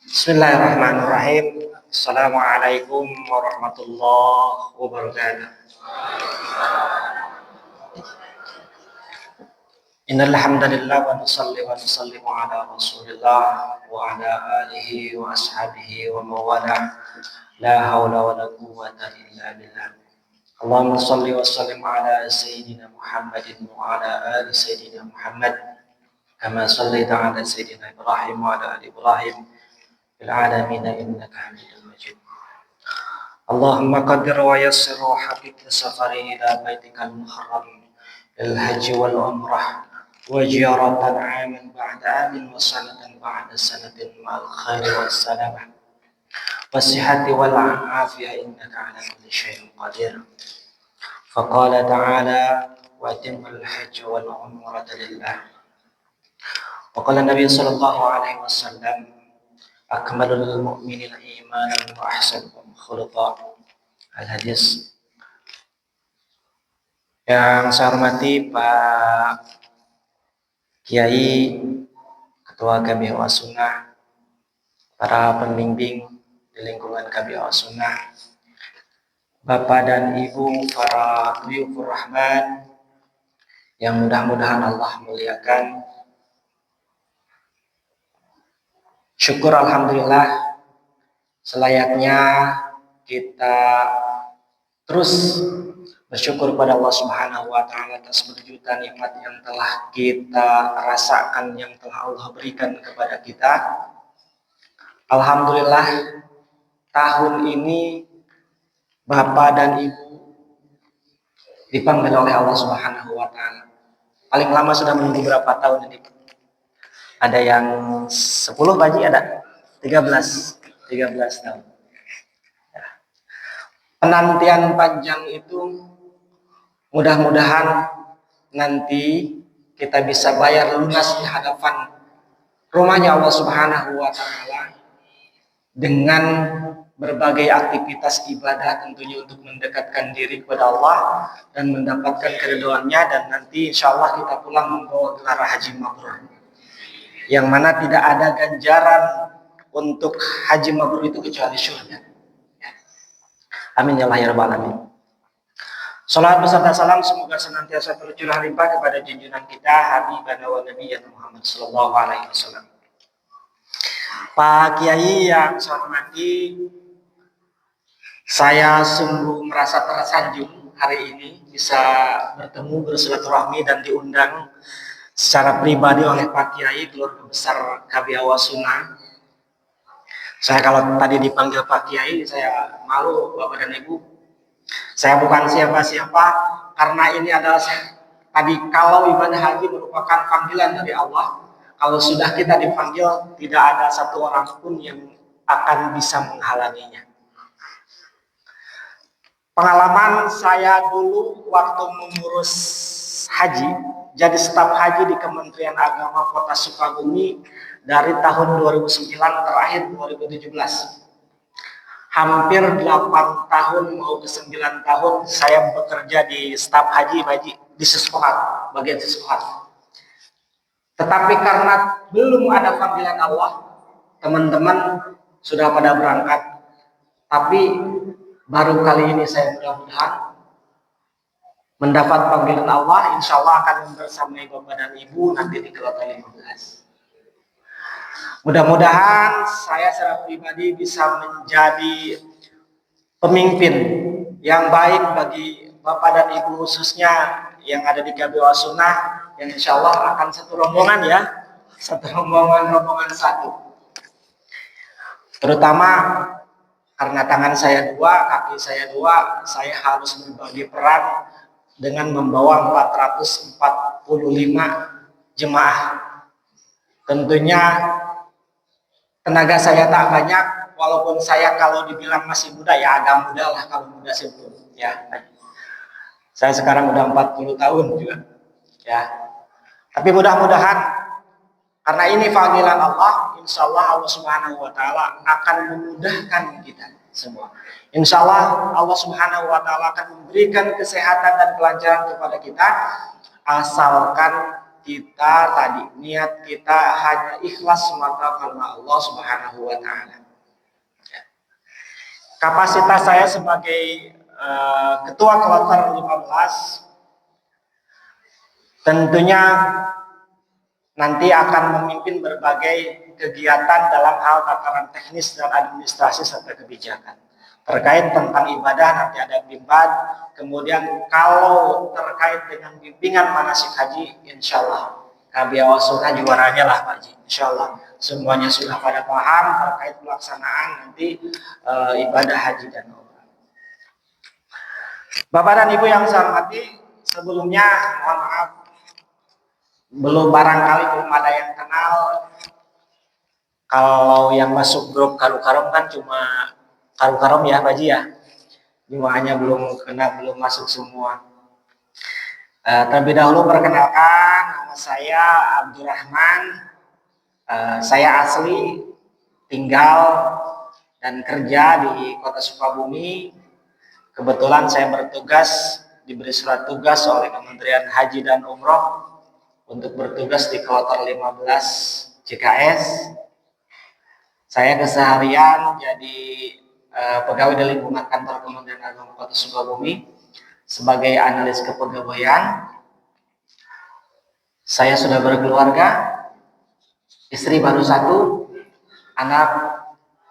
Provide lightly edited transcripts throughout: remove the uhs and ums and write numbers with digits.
Bismillahirrahmanirrahim. Assalamualaikum warahmatullahi wabarakatuh. Innal hamdalillah wa nusallimu ala Rasulillah wa ala alihi wa ashabihi wa mawala. La haula wa la quwwata illa billah. Allahumma shalli wa sallim ala sayyidina Muhammadin wa ala ali sayyidina Muhammad kama shallaita ala sayyidina Ibrahim wa ala ali Ibrahim fil alamin innaka Hamidum Majid. Allahumma qaddir wa yassir wa habib safari ila baitikal muharram lil haji wal umrah wa ziyaratan amin ba'da amin wa sanatan ba'da sanatin ma'al khairi was salamah wasihati wal afiyah innaka ala kulli syai'in qadir. Faqala ta'ala wa atimul hajj wal umrata lillah. Wa qala Nabi sallallahu alaihi wasallam akmalul mu'minina imanan wa ahsanuhum khuluqa. Al-hadis. Yang saya hormati Pak Kiai, Ketua KBH Sunnah, para pembimbing di lingkungan KBH Sunnah, Bapak dan Ibu, para Duyufur Rahman, yang mudah-mudahan Allah muliakan. Syukur alhamdulillah, selayaknya kita terus bersyukur kepada Allah Subhanahu wa taala atas berjuta nikmat yang telah kita rasakan, yang telah Allah berikan kepada kita. Alhamdulillah, tahun ini Bapak dan Ibu dipanggil oleh Allah Subhanahu wa taala. Paling lama sudah menunggu berapa tahun ini? Ada yang 10 Baji, ada 13 tahun. Ya. Penantian panjang itu mudah-mudahan nanti kita bisa bayar lunas di hadapan rumahnya Allah Subhanahu wa taala dengan berbagai aktivitas ibadah, tentunya untuk mendekatkan diri kepada Allah dan mendapatkan keridhoannya, dan nanti insya Allah kita pulang membawa gelar haji mabrur, yang mana tidak ada ganjaran untuk haji mabrur itu kecuali syurga. Amin ya Allah ya rabbal alamin. Salawat beserta salam semoga senantiasa tercurah limpah kepada junjungan kita Habibana wa Nabiyyana Muhammad sallallahu alaihi wasallam. Pak Kiai yang saya hormati, saya sungguh merasa tersanjung hari ini bisa bertemu, bersilaturahmi dan diundang secara pribadi oleh Pak Kiai, keluarga besar KBH Sunnah. Saya kalau tadi dipanggil Pak Kiai, saya malu Bapak dan Ibu. Saya bukan siapa-siapa, karena ini adalah tadi, kalau ibadah haji merupakan panggilan dari Allah. Kalau sudah kita dipanggil, tidak ada satu orang pun yang akan bisa menghalanginya. Pengalaman saya dulu waktu mengurus haji, jadi staf haji di Kementerian Agama Kota Sukabumi dari tahun 2009 terakhir 2017. Hampir 8 tahun mau ke 9 tahun saya bekerja di staf haji di Seskohat, bagian Seskohat. Tetapi karena belum ada panggilan Allah, teman-teman sudah pada berangkat. Tapi baru kali ini saya mudah-mudahan mendapat panggilan Allah, insya Allah akan membersamai Bapak dan Ibu nanti di Kloter 15. Mudah-mudahan saya secara pribadi bisa menjadi pemimpin yang baik bagi Bapak dan Ibu, khususnya yang ada di KBH Sunnah, yang insya Allah akan satu rombongan ya, rombongan satu. Terutama karena tangan saya dua, kaki saya dua, saya harus berbagi peran dengan membawa 445 jemaah. Tentunya tenaga saya tak banyak, walaupun saya kalau dibilang masih muda, ya agak muda lah, kalau muda sih belum ya. Saya sekarang udah 40 tahun juga ya. Tapi mudah-mudahan karena ini panggilan Allah, insya Allah Allah Subhanahu wa taala akan memudahkan kita semua. Insya Allah Allah Subhanahu wa taala akan memberikan kesehatan dan kelancaran kepada kita, asalkan kita tadi niat kita hanya ikhlas semata karena Allah Subhanahu wa taala. Kapasitas saya sebagai ketua kloter 15 tentunya nanti akan memimpin berbagai kegiatan dalam hal tataran teknis dan administrasi serta kebijakan. Terkait tentang ibadah nanti ada bimbad, kemudian kalau terkait dengan bimbingan manasik haji, insya Allah Kabiawasuna juaranya lah Pak Haji, insya Allah semuanya sudah pada paham terkait pelaksanaan nanti ibadah haji dan umrah. Bapak dan Ibu yang saya hormati, sebelumnya mohon maaf barangkali belum ada yang kenal. Kalau yang masuk grup Karum-Karum kan cuma Karum-Karum ya Pak Haji ya, jumlahnya belum masuk semua. Terlebih dahulu perkenalkan, nama saya Abdurrahman. Saya asli tinggal dan kerja di Kota Sukabumi. Kebetulan saya bertugas, diberi surat tugas oleh Kementerian Haji dan Umroh untuk bertugas di kloter 15 CKS. Saya keseharian jadi pegawai di lingkungan kantor Kementerian Agama Kota Sukabumi sebagai analis kepegawaian. Saya sudah berkeluarga, istri baru 1, anak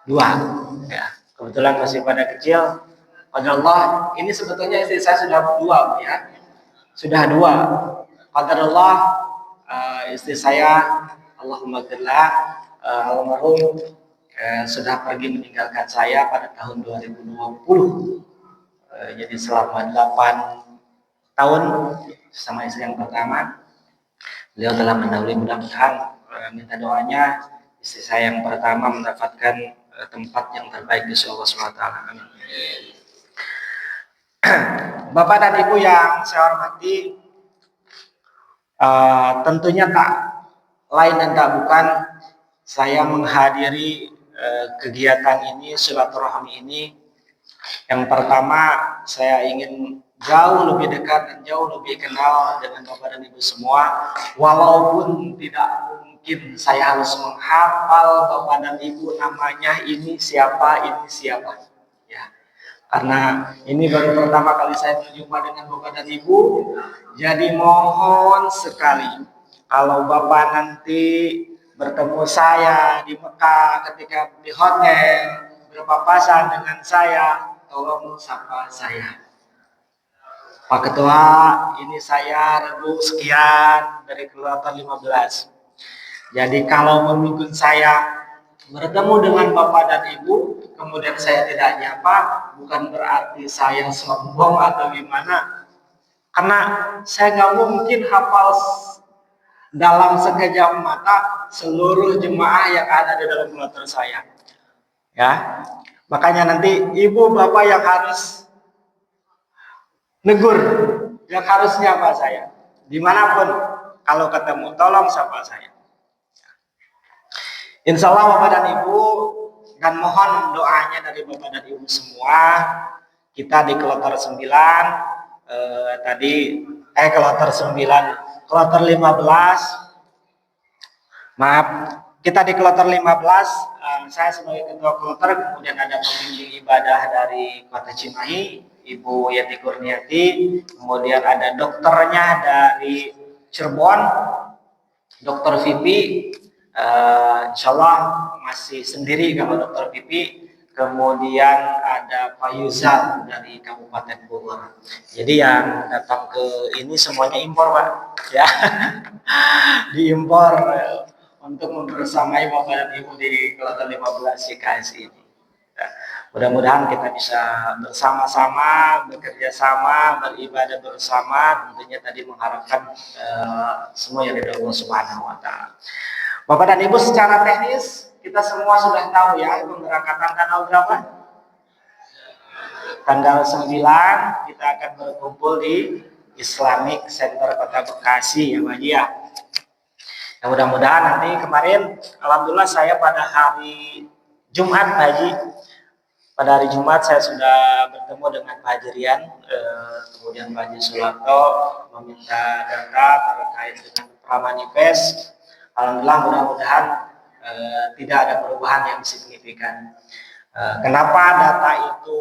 2. Ya, kebetulan masih pada kecil. Qadarullah, ini sebetulnya istri saya sudah 2 ya, sudah 2. Qadarullah, istri saya Allahumma gfirlah almarhum sudah pergi meninggalkan saya pada tahun 2020. Jadi selama 8 tahun sama istri yang pertama, beliau telah mendahului. Mudah-mudahan minta doanya istri saya yang pertama mendapatkan tempat yang terbaik di Allah SWT. Amin. Bapak dan Ibu yang saya hormati, tentunya tak lain dan tak bukan saya menghadiri kegiatan ini, silaturahmi ini. Yang pertama, saya ingin jauh lebih dekat dan jauh lebih kenal dengan Bapak dan Ibu semua. Walaupun tidak mungkin saya harus menghafal Bapak dan Ibu namanya ini siapa ya. Karena ini baru pertama kali saya berjumpa dengan Bapak dan Ibu. Jadi mohon sekali kalau Bapak nanti bertemu saya di Mekah ketika di hotel berpapasan dengan saya, tolong sapa saya. Pak Ketua, ini saya Rebu sekian dari Kloter 15. Jadi kalau memikun saya bertemu dengan Bapak dan Ibu, kemudian saya tidak nyapa, bukan berarti saya sombong atau gimana. Karena saya nggak mungkin hafal dalam sekejap mata seluruh jemaah yang ada di dalam kloter saya. Ya, makanya nanti ibu bapak yang harus negur, yang harus nyapa saya dimanapun kalau ketemu, tolong sapa saya. Insya Allah bapak dan ibu, dan mohon doanya dari bapak dan ibu semua. Kita di kloter 9 kloter 9, kloter 15, maaf, kita di kloter 15. Saya sebagai ketua kloter, kemudian ada pembimbing ibadah dari Kota Cimahi, Ibu Yati Kurniati, kemudian ada dokternya dari Cirebon, Dokter Vivi, insya Allah masih sendiri kalau Dokter Vivi, kemudian ada Pak Yuzal dari Kabupaten Bogor. Jadi yang datang ke ini semuanya impor Pak, ya, diimpor untuk membersamai Bapak dan Ibu di kloter 15 CKS ini. Nah, mudah-mudahan kita bisa bersama-sama, bekerja sama, beribadah bersama, tentunya tadi mengharapkan semua yang dari Allah Subhanahu wa taala. Bapak dan Ibu, secara teknis kita semua sudah tahu ya, pemberangkatan tanggal berapa? Tanggal 9 kita akan berkumpul di Islamic Center Kota Bekasi ya Pak Haji ya. Ya, mudah-mudahan nanti kemarin alhamdulillah saya pada hari Jumat Pak Haji Pada hari Jumat saya sudah bertemu dengan Pak Haji Rian, kemudian Pak Haji Sularto meminta data terkait dengan pramanifest. Alhamdulillah, mudah-mudahan tidak ada perubahan yang signifikan. Kenapa data itu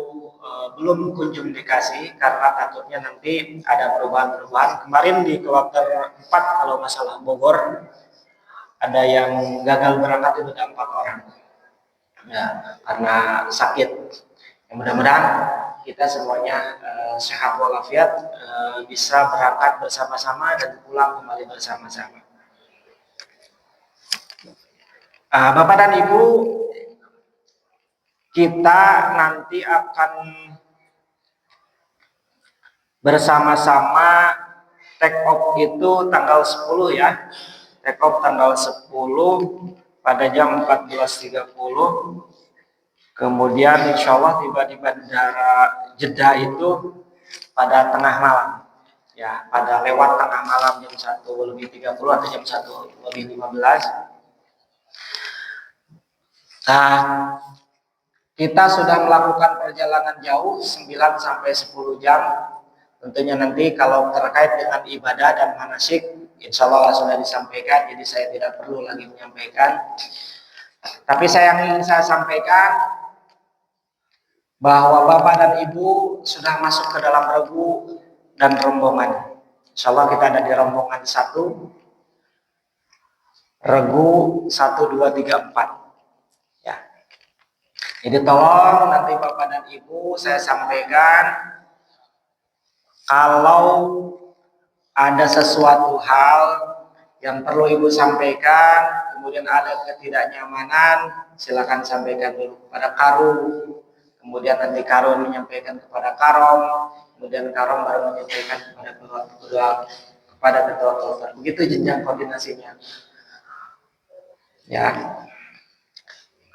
belum kunjung dikasih? Karena takutnya nanti ada perubahan-perubahan. Kemarin di kloter 4 kalau masalah Bogor ada yang gagal berangkat itu ada 4 orang. Ya, karena sakit. Ya, mudah-mudahan kita semuanya sehat walafiat, bisa berangkat bersama-sama dan pulang kembali bersama-sama. Bapak dan Ibu, kita nanti akan bersama-sama take off itu tanggal 10 ya. Take off tanggal 10 pada jam 14.30. Kemudian insya Allah tiba di bandara Jeddah itu pada tengah malam. Ya, pada lewat tengah malam jam 1:30 atau jam 1:15. Nah, kita sudah melakukan perjalanan jauh 9 sampai 10 jam. Tentunya nanti kalau terkait dengan ibadah dan manasik, insya Allah sudah disampaikan, jadi saya tidak perlu lagi menyampaikan. Tapi yang ingin saya sampaikan bahwa Bapak dan Ibu sudah masuk ke dalam regu dan rombongan. Insya Allah kita ada di rombongan 1, regu 1, 2, 3, 4. Ya. Jadi tolong nanti Bapak dan Ibu saya sampaikan, kalau ada sesuatu hal yang perlu Ibu sampaikan, kemudian ada ketidaknyamanan, silakan sampaikan dulu kepada Karum, kemudian nanti Karum menyampaikan kepada Karom, kemudian Karom baru menyampaikan kepada ketua kloter. Begitu jenjang koordinasinya. Ya.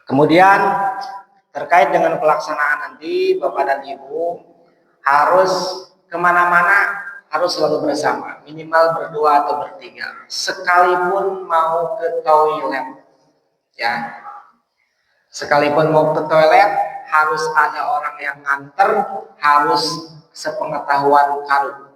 Kemudian terkait dengan pelaksanaan nanti, Bapak dan Ibu harus kemana-mana harus selalu bersama, minimal berdua atau bertiga, sekalipun mau ke toilet, ya, sekalipun mau ke toilet harus ada orang yang nganter, harus sepengetahuan Karum.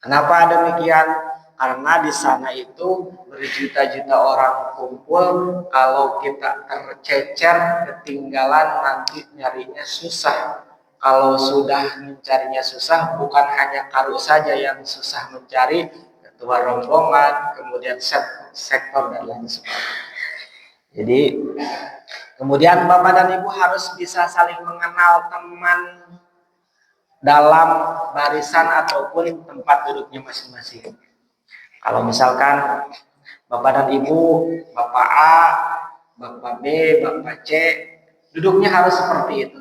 Kenapa demikian? Karena di sana itu berjuta-juta orang kumpul, kalau kita tercecer, ketinggalan, nanti nyarinya susah. Kalau sudah mencarinya susah, bukan hanya Karum saja yang susah mencari, ketua rombongan, kemudian sektor dan lain sebagainya. Jadi kemudian Bapak dan Ibu harus bisa saling mengenal teman dalam barisan ataupun tempat duduknya masing-masing. Kalau misalkan Bapak dan Ibu, Bapak A, Bapak B, Bapak C, duduknya harus seperti itu.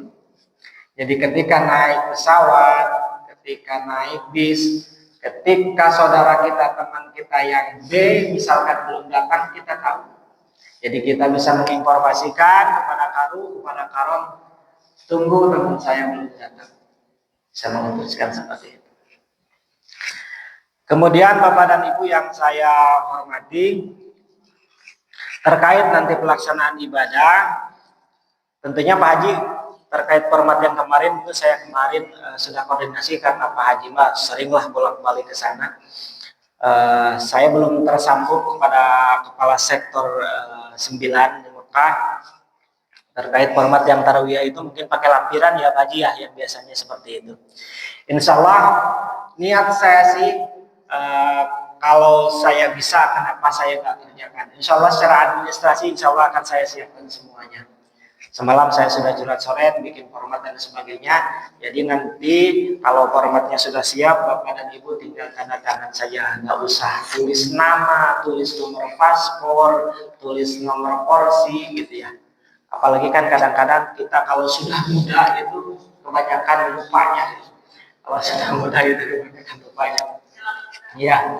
Jadi ketika naik pesawat, ketika naik bis, ketika saudara kita, teman kita yang B misalkan belum datang, kita tahu. Jadi kita bisa menginformasikan kepada Karum, kepada Karom, tunggu teman saya belum datang. Bisa memutuskan seperti itu. Kemudian Bapak dan Ibu yang saya hormati, terkait nanti pelaksanaan ibadah, tentunya Pak Haji terkait format yang kemarin itu saya kemarin sudah koordinasi karena Pak Haji mah seringlah bolak-balik ke sana. Saya belum tersambung kepada kepala sektor 9 di Mekah terkait format yang tarawih itu, mungkin pakai lampiran ya Pak Haji ya, yang biasanya seperti itu. Insya Allah niat saya sih kalau saya bisa, kenapa saya nggak kerjakan? Insya Allah secara administrasi insya Allah akan saya siapkan semuanya. Semalam saya sudah curhat-coret, bikin format dan sebagainya. Jadi nanti kalau formatnya sudah siap, Bapak dan Ibu tinggal tanda tangan saja, nggak usah tulis nama, tulis nomor paspor, tulis nomor porsi gitu ya. Apalagi kan kadang-kadang kita kalau sudah muda itu kebanyakan lupanya. Kalau sudah muda itu kebanyakan lupanya. Ya.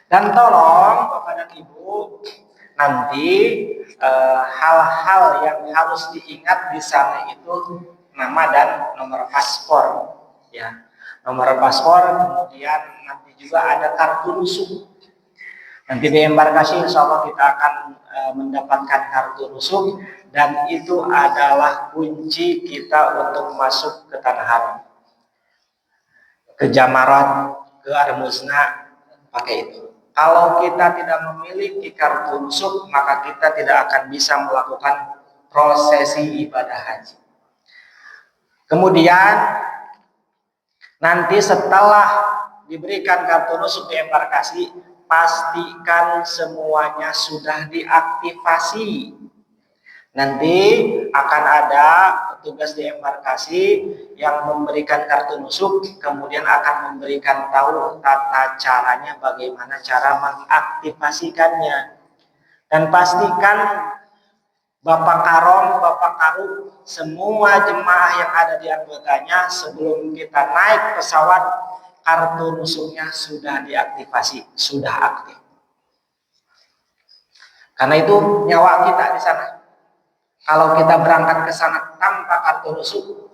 Dan tolong Bapak dan Ibu nanti hal-hal yang harus diingat di sana itu nama dan nomor paspor, ya, nomor paspor, kemudian nanti juga ada kartu rusuk. Nanti di embarkasi insya Allah kita akan mendapatkan kartu nusuk, dan itu adalah kunci kita untuk masuk ke tanah haram, ke Jamarat, ke Armusna, pakai itu. Kalau kita tidak memiliki kartu nusuk, maka kita tidak akan bisa melakukan prosesi ibadah haji. Kemudian nanti setelah diberikan kartu nusuk di embarkasi, pastikan semuanya sudah diaktifasi. Nanti akan ada petugas di embarkasi yang memberikan kartu nusuk, kemudian akan memberikan tahu tata caranya, bagaimana cara mengaktifasikannya. Dan pastikan Bapak Karom, Bapak Karu, semua jemaah yang ada di anggotanya, sebelum kita naik pesawat, kartu nusuknya sudah diaktifasi, sudah aktif. Karena itu nyawa kita di sana. Kalau kita berangkat ke sana tanpa kartu nusuk,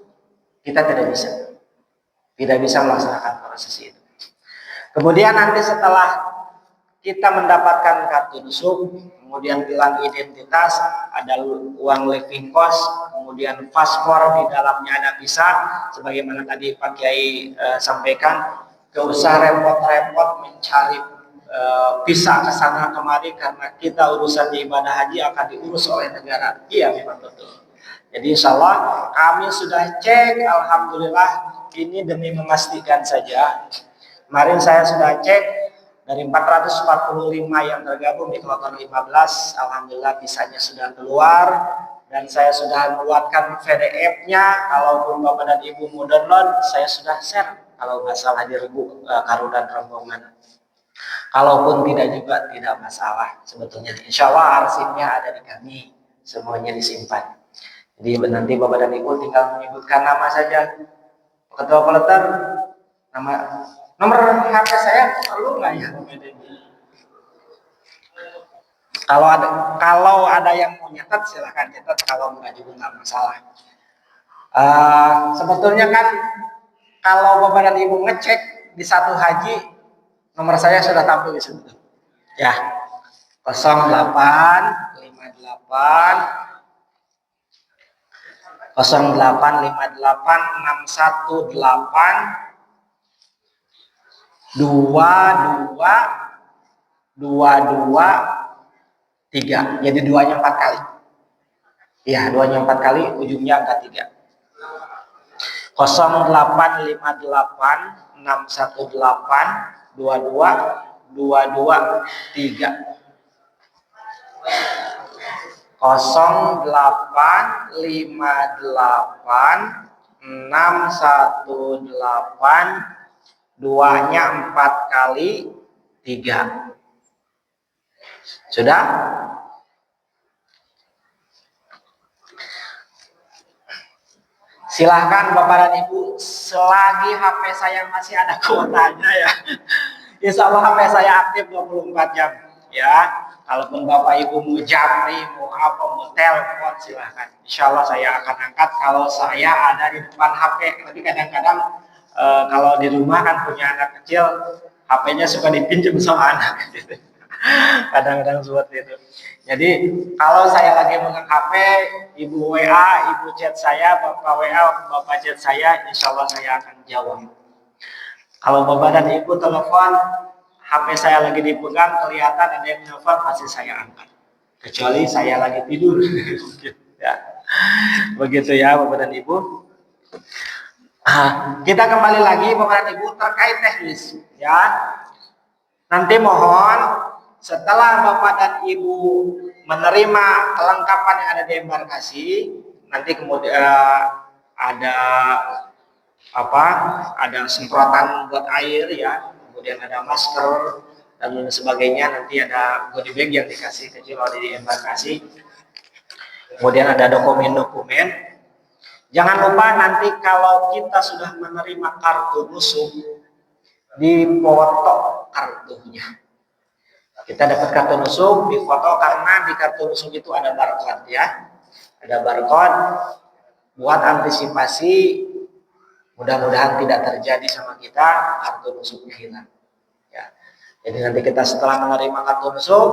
kita tidak bisa melaksanakan proses itu. Kemudian nanti setelah kita mendapatkan kartu nusuk, kemudian bilang identitas, ada uang living cost, kemudian paspor, di dalamnya ada visa, sebagaimana tadi Pak Kiai sampaikan, gak usah repot-repot mencari visa ke sana kemari, karena kita urusan di ibadah haji akan diurus oleh negara. Iya, memang betul. Jadi insya Allah kami sudah cek, alhamdulillah, ini demi memastikan saja. Kemarin saya sudah cek, dari 445 yang tergabung di kloter 15, alhamdulillah visanya sudah keluar, dan saya sudah membuatkan PDF-nya. Kalaupun Bapak dan Ibu mau download, saya sudah share kalau nggak salah di Regu Karu dan rombongan. Kalaupun tidak juga tidak masalah sebetulnya. Insya Allah arsipnya ada di kami, semuanya disimpan. Jadi nanti Bapak dan Ibu tinggal menyebutkan nama saja. Ketua kloter, nomor HP saya perlu nggak ya? Kalau ada yang mau nyatet silahkan nyatet, kalau nggak juga nggak masalah. Sebetulnya kan kalau Bapak dan Ibu ngecek di satu haji, nomor saya sudah tampil di situ. Ya, 0858 618 223. Jadi duanya 4 kali. Iya, duanya 4 kali, ujungnya angka 3. 0858 618 223. 0858 618 duanya 4 kali 3. Sudah? Silahkan Bapak dan Ibu, selagi HP saya masih ada kuotanya ya, insya Allah HP saya aktif 24 jam ya. Kalaupun Bapak Ibu mau jamri, mau apa, mau telepon, silahkan. Insya Allah saya akan angkat kalau saya ada di depan HP. Tapi kadang-kadang kalau di rumah kan punya anak kecil, HP-nya suka dipinjam sama anak. Kadang-kadang seperti itu. Jadi kalau saya lagi megang HP, Ibu WA, Ibu chat saya, Bapak WA, Bapak chat saya, insya Allah saya akan jawab. Kalau Bapak dan Ibu telepon, HP saya lagi dipegang, kelihatan ada yang telepon, pasti saya angkat. Kecuali saya lagi tidur. Ya. Begitu ya Bapak dan Ibu. Kita kembali lagi Bapak dan Ibu terkait teknis ya. Nanti mohon setelah Bapak dan Ibu menerima kelengkapan yang ada di embarkasi, nanti kemudian ada semprotan buat air ya, kemudian ada masker dan lain sebagainya. Nanti ada body bag yang dikasih kecil di embarkasi. Kemudian ada dokumen-dokumen. Jangan lupa nanti kalau kita sudah menerima kartu nusuk, dipoto kartunya. Kita dapat kartu nusuk, difoto, karena di kartu nusuk itu ada barcode ya. Ada barcode buat antisipasi, mudah-mudahan tidak terjadi sama kita kartu nusuknya hilang. Ya. Jadi nanti kita setelah menerima kartu nusuk,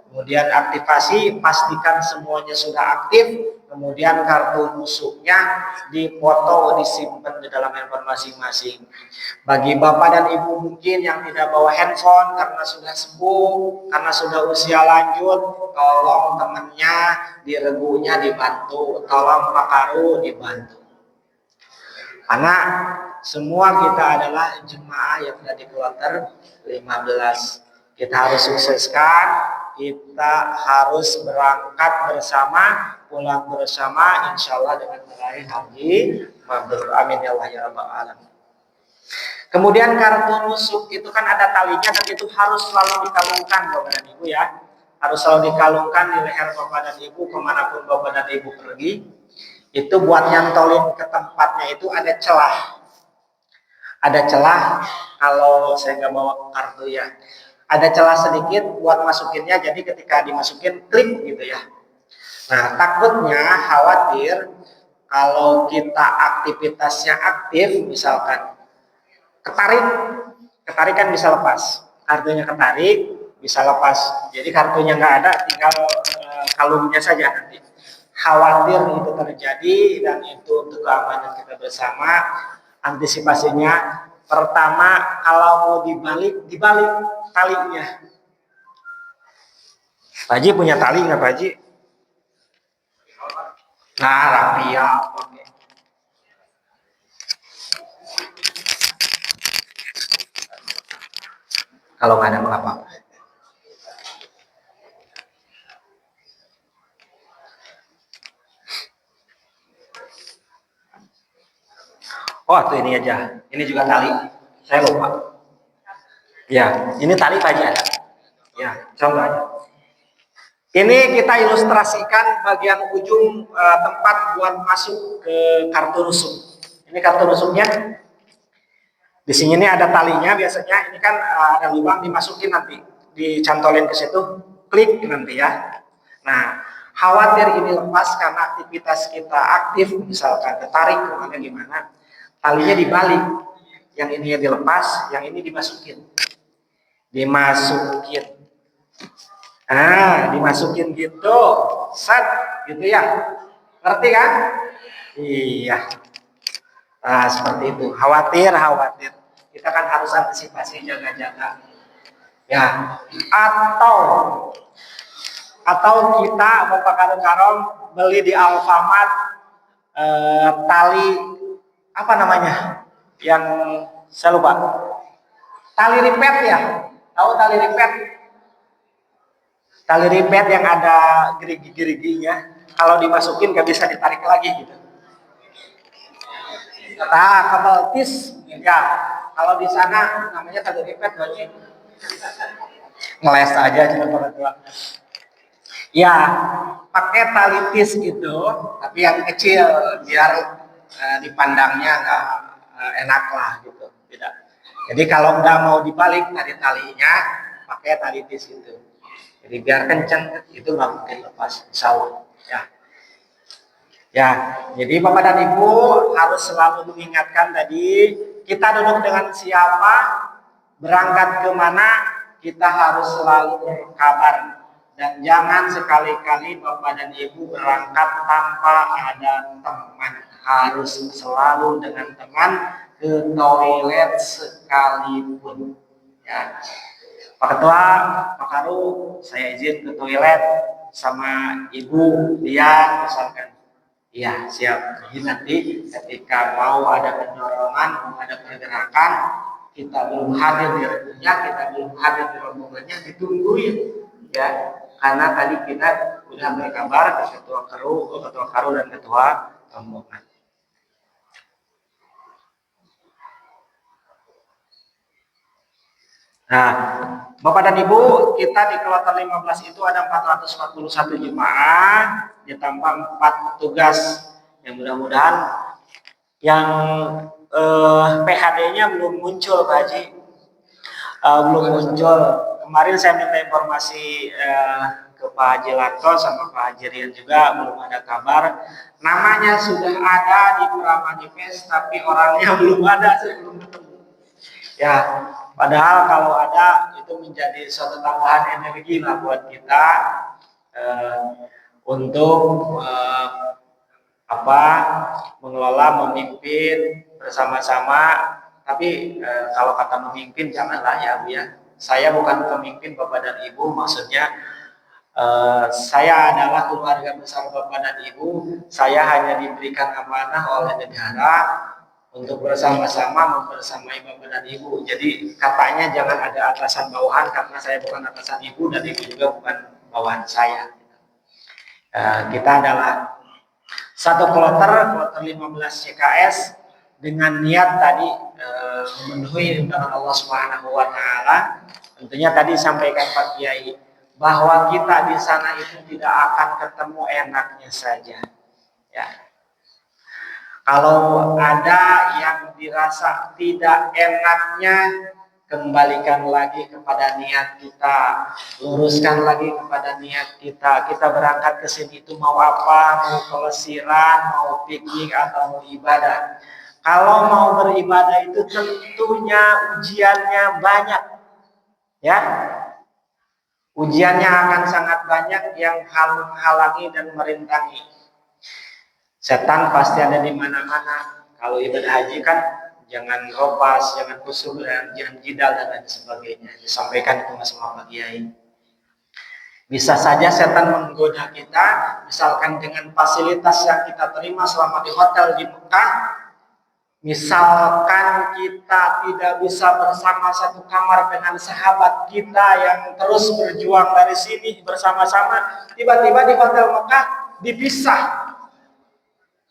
kemudian aktivasi, pastikan semuanya sudah aktif, kemudian kartu nusuknya dipoto, disimpan di dalam handphone masing-masing. Bagi bapak dan ibu mungkin yang tidak bawa handphone karena sudah sepuh, karena sudah usia lanjut, tolong temannya diregunya dibantu, tolong Pak Karu dibantu. Karena semua kita adalah jemaah yang sudah di kloter 15. Kita harus sukseskan, kita harus berangkat bersama, pulang bersama, insya Allah dengan meraih haji mabrur. Amin ya Allah ya Rabbal alamin. Kemudian kartu nusuk itu kan ada talinya dan itu harus selalu dikalungkan Bapak dan Ibu ya. Harus selalu dikalungkan di leher Bapak dan Ibu kemanapun Bapak dan Ibu pergi. Itu buat nyantolin ke tempatnya itu ada celah. Ada celah kalau saya nggak bawa kartu ya. Ada celah sedikit buat masukinnya, jadi ketika dimasukin klik gitu ya. Nah takutnya khawatir kalau kita aktivitasnya aktif, misalkan ketarik kan bisa lepas. Kartunya ketarik bisa lepas. Jadi kartunya nggak ada, tinggal kalungnya saja nanti. Khawatir itu terjadi dan itu untuk keamanan kita bersama. Antisipasinya pertama kalau mau dibalik talinya. Pak Haji punya tali nggak Pak Haji? Nah rapi ya. Oke. Kalau nggak ada apa-apa. Oh tuh ini aja, ini juga tali. Saya lupa. Ya, ini tali Pak Haji ada. Ya, contoh aja. Ini kita ilustrasikan bagian ujung tempat buat masuk ke kartu nusuk. Ini kartu nusuknya. Di sini ini ada talinya biasanya. Ini kan ada lubang dimasukin nanti, dicantolin ke situ, klik nanti ya. Nah, khawatir ini lepas karena aktivitas kita aktif, misalkan ketarik kemana gimana, talinya dibalik. Yang ini dilepas, yang ini dimasukin. Nah, dimasukin gitu, set, gitu ya. Ngerti kan? Iya. Nah, seperti itu. Khawatir. Kita kan harus antisipasi, jaga-jaga. Ya. Atau kita mau karung beli di Alfamart tali apa namanya? Yang saya lupa. Tali ripet ya. Tahu tali ripet? Tali ripet yang ada gerigi-geriginya, kalau dimasukin gak bisa ditarik lagi gitu. Nah, kabel tis ya. Kalau di sana namanya tali ripet berarti ngeles aja cuma tua. Ya, pakai tali tis itu, tapi yang kecil biar dipandangnya nggak enak lah gitu. Tidak. Jadi kalau nggak mau dibalik talinya, pakai tali tis itu. Jadi biar kencang itu nggak mungkin lepas, insya Allah. Ya, jadi Bapak dan Ibu harus selalu mengingatkan tadi kita duduk dengan siapa, berangkat kemana, kita harus selalu berkabar dan jangan sekali-kali Bapak dan Ibu berangkat tanpa ada teman, harus selalu dengan teman ke toilet sekalipun. Ya. Pak Ketua, Pak Karu, saya izin ke toilet sama Ibu dia misalkan. Iya, siap. Jadi nanti ketika mau ada pendorongan, mau ada pergerakan, kita belum hadir di regunya, kita belum hadir di rombongannya, ditungguin. Ya, karena tadi kita sudah berkabar ke ketua karu dan ketua rombongan. Nah, Bapak dan Ibu, kita di kloter 15 itu ada 441 jemaah, ditambah 4 petugas. Yang mudah-mudahan yang PHD-nya belum muncul, Pak Haji. Belum muncul. Kemarin saya minta informasi ke Pak Haji Lato sama Pak Haji Rian juga, belum ada kabar. Namanya sudah ada di Pramanifest, tapi orangnya belum ada, saya belum ketemu. Ya, Padahal kalau ada itu menjadi suatu tambahan energi lah buat kita eh, untuk apa mengelola, memimpin bersama-sama. Tapi kalau kata memimpin janganlah ya Bu ya. Saya bukan pemimpin Bapak dan Ibu, maksudnya saya adalah keluarga besar Bapak dan Ibu. Saya hanya diberikan amanah oleh negara untuk bersama-sama membersamai Bapak dan Ibu. Jadi katanya jangan ada atasan bawahan karena saya bukan atasan Ibu dan Ibu juga bukan bawahan saya. Kita adalah satu kloter 15 CKS dengan niat tadi memenuhi undangan Allah Subhanahu wa taala. Tentunya tadi sampaikan Pak Kiai bahwa kita di sana itu tidak akan ketemu enaknya saja. Ya. Kalau ada yang dirasa tidak enaknya, kembalikan lagi kepada niat kita, luruskan lagi kepada niat kita. Kita berangkat ke sini itu mau apa? Mau pelesiran, mau piknik atau mau ibadah. Kalau mau beribadah itu tentunya ujiannya banyak. Ya. Ujiannya akan sangat banyak yang menghalangi dan merintangi. Setan pasti ada di mana-mana. Kalau ibadah haji kan jangan ropas, jangan kusuk, jangan jidal dan lain sebagainya. Disampaikan itu sama Pak Kiai. Bisa saja setan menggoda kita, misalkan dengan fasilitas yang kita terima selama di hotel di Mekah. Misalkan kita tidak bisa bersama satu kamar dengan sahabat kita yang terus berjuang dari sini bersama-sama, tiba-tiba di hotel Mekah dipisah.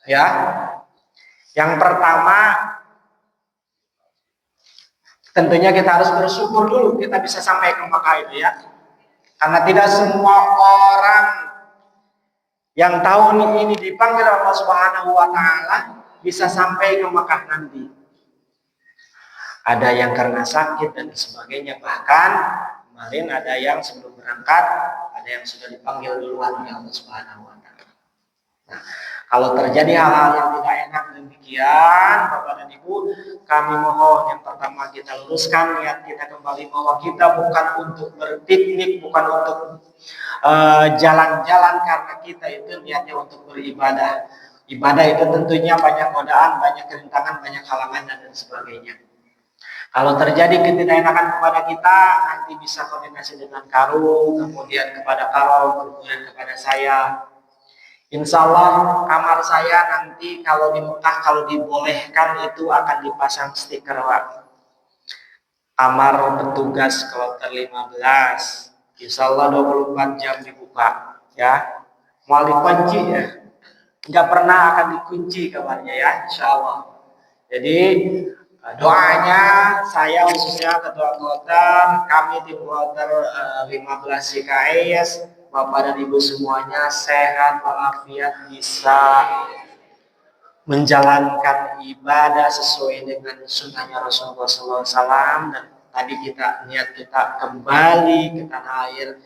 Ya, yang pertama tentunya kita harus bersyukur dulu kita bisa sampai ke Mekah itu ya, karena tidak semua orang yang tahun ini dipanggil Allah Subhanahu wa taala bisa sampai ke Mekah nanti. Ada yang karena sakit dan sebagainya, bahkan kemarin ada yang sebelum berangkat ada yang sudah dipanggil duluan oleh Allah Subhanahu wa taala. Nah, kalau terjadi hal-hal yang tidak enak demikian, Bapak dan Ibu, kami mohon yang pertama kita luruskan niat kita kembali bahwa kita bukan untuk berpiknik, bukan untuk jalan-jalan, karena kita itu niatnya untuk beribadah. Ibadah itu tentunya banyak godaan, banyak rintangan, banyak halangan dan sebagainya. Kalau terjadi ketidakenakan kepada kita, nanti bisa koordinasi dengan Karu, kemudian kepada Karo, kemudian kepada saya. Insya Allah kamar saya nanti kalau di Mekah kalau dibolehkan itu akan dipasang stiker Pak. Kamar petugas kloter 15. Insya Allah 24 jam dibuka ya. Mau dikunci ya. Nggak pernah akan dikunci kamarnya ya insya Allah. Jadi doanya saya khususnya ketua kloter, kami di kloter 15 CKS, Bapak dan Ibu semuanya sehat walafiat, bisa menjalankan ibadah sesuai dengan sunnahnya Rasulullah SAW. Dan tadi kita niat kita kembali ke tanah air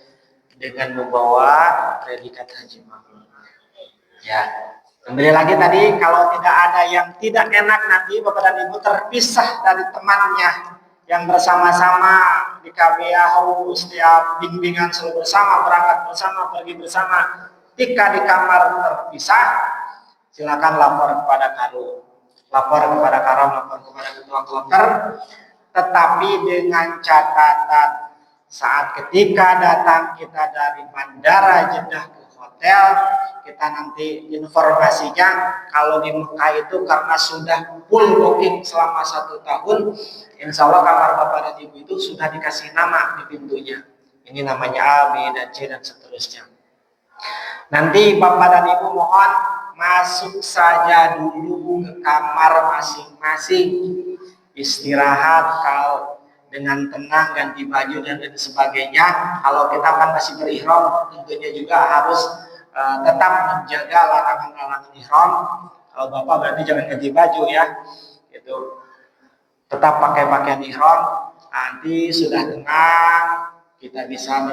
dengan membawa predikat haji mabrur. Ya, kembali lagi tadi kalau tidak ada yang tidak enak nanti Bapak dan Ibu terpisah dari temannya yang bersama-sama di KBA setiap bimbingan selalu bersama, berangkat bersama, pergi bersama. Ketika di kamar terpisah, silakan lapor kepada Karu, lapor kepada Karam, lapor kepada ketua kloter, tetapi dengan catatan saat ketika datang kita dari bandara Jeddah ke hotel, kita nanti informasinya kalau di Mekah itu karena sudah full booking selama 1 tahun, insya Allah kamar Bapak dan Ibu itu sudah dikasih nama di pintunya. Ini namanya A, B, dan C, dan seterusnya. Nanti Bapak dan Ibu mohon masuk saja dulu ke kamar masing-masing, istirahat kalau dengan tenang, ganti baju dan lain sebagainya. Kalau kita kan masih berihram, tentunya juga harus tetap menjaga larangan-larangan ihram. Kalau Bapak berarti jangan ganti baju ya, itu tetap pakai pakaian ihram. Nanti sudah tenang, kita bisa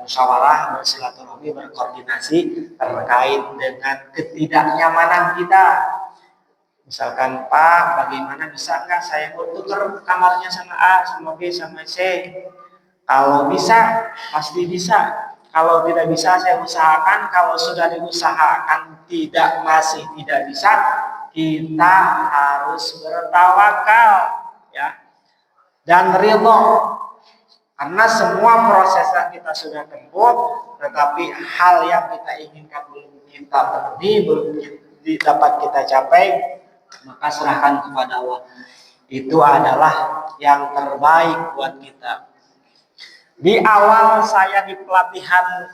musyawarah, bersilaturahmi, berkoordinasi terkait dengan ketidaknyamanan kita Misalkan, Pak, bagaimana bisa nggak saya tukar kamarnya sama A, sama B, sama C? Kalau bisa, pasti bisa. Kalau tidak bisa, saya usahakan. Kalau sudah diusahakan masih tidak bisa, kita harus bertawakal, ya, dan ridho. Karena semua prosesnya kita sudah tempuh, tetapi hal yang kita inginkan belum kita penuhi, belum dapat kita capai, maka serahkan kepada Allah. Itu adalah yang terbaik buat kita. Di awal saya di pelatihan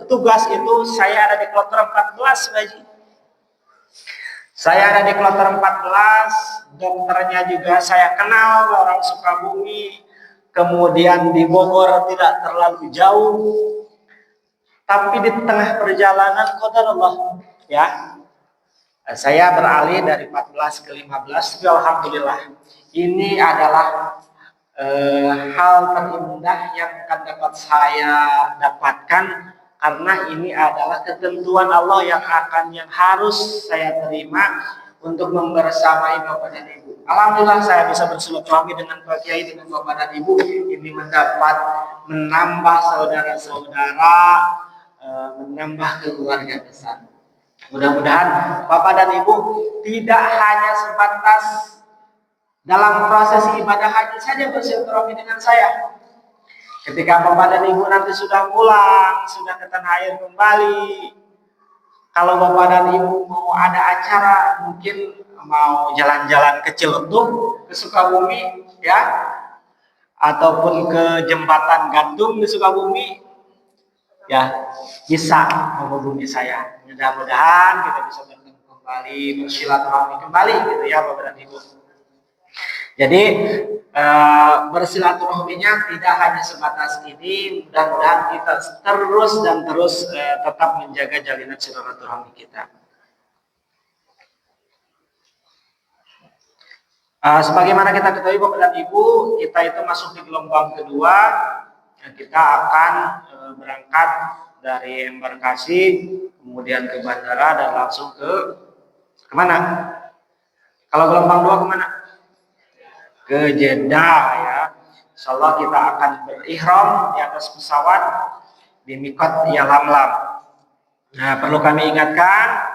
petugas itu, saya ada di kloter 14, Baji. Saya ada di kloter 14, dokternya juga saya kenal, orang Sukabumi. Kemudian di Bogor tidak terlalu jauh. Tapi di tengah perjalanan qadarullah, ya, saya beralih dari 14 ke 15. Alhamdulillah. Ini adalah hal terindah yang akan dapat saya dapatkan, karena ini adalah ketentuan Allah yang harus saya terima untuk membersamai Bapak dan Ibu. Alhamdulillah saya bisa bersilaturahmi dengan Pak Kiai, dengan Bapak dan Ibu. Ini menambah saudara-saudara, menambah keluarga besar. Mudah-mudahan Bapak dan Ibu tidak hanya sebatas dalam proses ibadah haji saja bersilaturahmi dengan saya. Ketika Bapak dan Ibu nanti sudah pulang, sudah ke tanah air kembali, kalau Bapak dan Ibu mau ada acara, mungkin mau jalan-jalan ke Ciledug, ke Sukabumi, ya, ataupun ke Jembatan Gantung di Sukabumi, ya, bisa menghubungi saya. Mudah-mudahan kita bisa bertemu kembali, bersilaturahmi kembali, gitu ya Bapak dan Ibu. Jadi bersilaturahminya tidak hanya sebatas ini. Mudah-mudahan kita terus tetap menjaga jalinan silaturahmi kita. Sebagaimana kita ketahui Bapak dan Ibu, kita itu masuk di gelombang kedua. Kita akan berangkat dari embarkasi, kemudian ke bandara dan langsung kemana? Kalau gelombang 2 kemana? Ke Jeddah, ya. Insyaallah kita akan berihram di atas pesawat di Mikot Yalamlam. Nah, perlu kami ingatkan,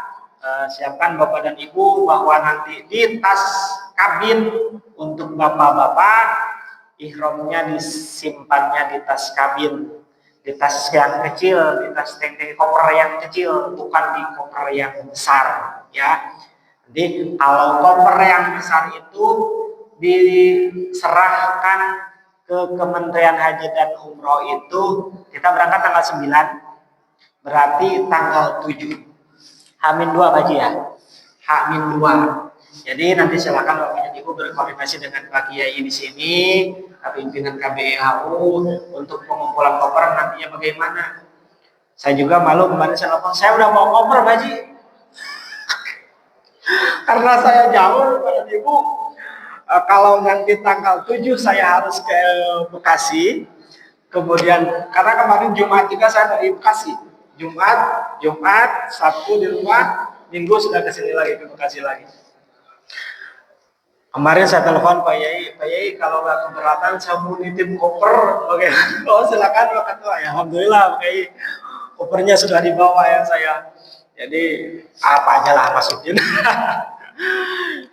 siapkan Bapak dan Ibu bahwa nanti di tas kabin untuk bapak-bapak, ihramnya disimpannya di tas kabin, di tas yang kecil, di tas koper yang kecil, bukan di koper yang besar, ya. Jadi kalau koper yang besar itu diserahkan ke Kementerian Haji dan Umroh itu, kita berangkat tanggal 9, berarti tanggal 7 H-2 Haji, ya, H-2. Jadi nanti silakan Bapak dan Ibu berkoordinasi dengan Pak Kiai di sini, pimpinan KBHU untuk pengumpulan koper nantinya bagaimana. Saya juga malu kemarin saya telepon, saya udah mau koper Haji, karena saya jauh Bapak dan Ibu. Kalau nanti tanggal 7 saya harus ke Bekasi, kemudian karena kemarin Jumat juga saya dari Bekasi, Jumat, Sabtu di rumah, Minggu sudah ke sini lagi, ke Bekasi lagi. Kemarin saya telepon Pak Yai, kalau nggak keberatan saya mau nitip koper, oke? Oh silakan Pak Ketua. Ya, alhamdulillah Pak Yai, kopernya sudah dibawa ya saya. Jadi apa aja lah masukin.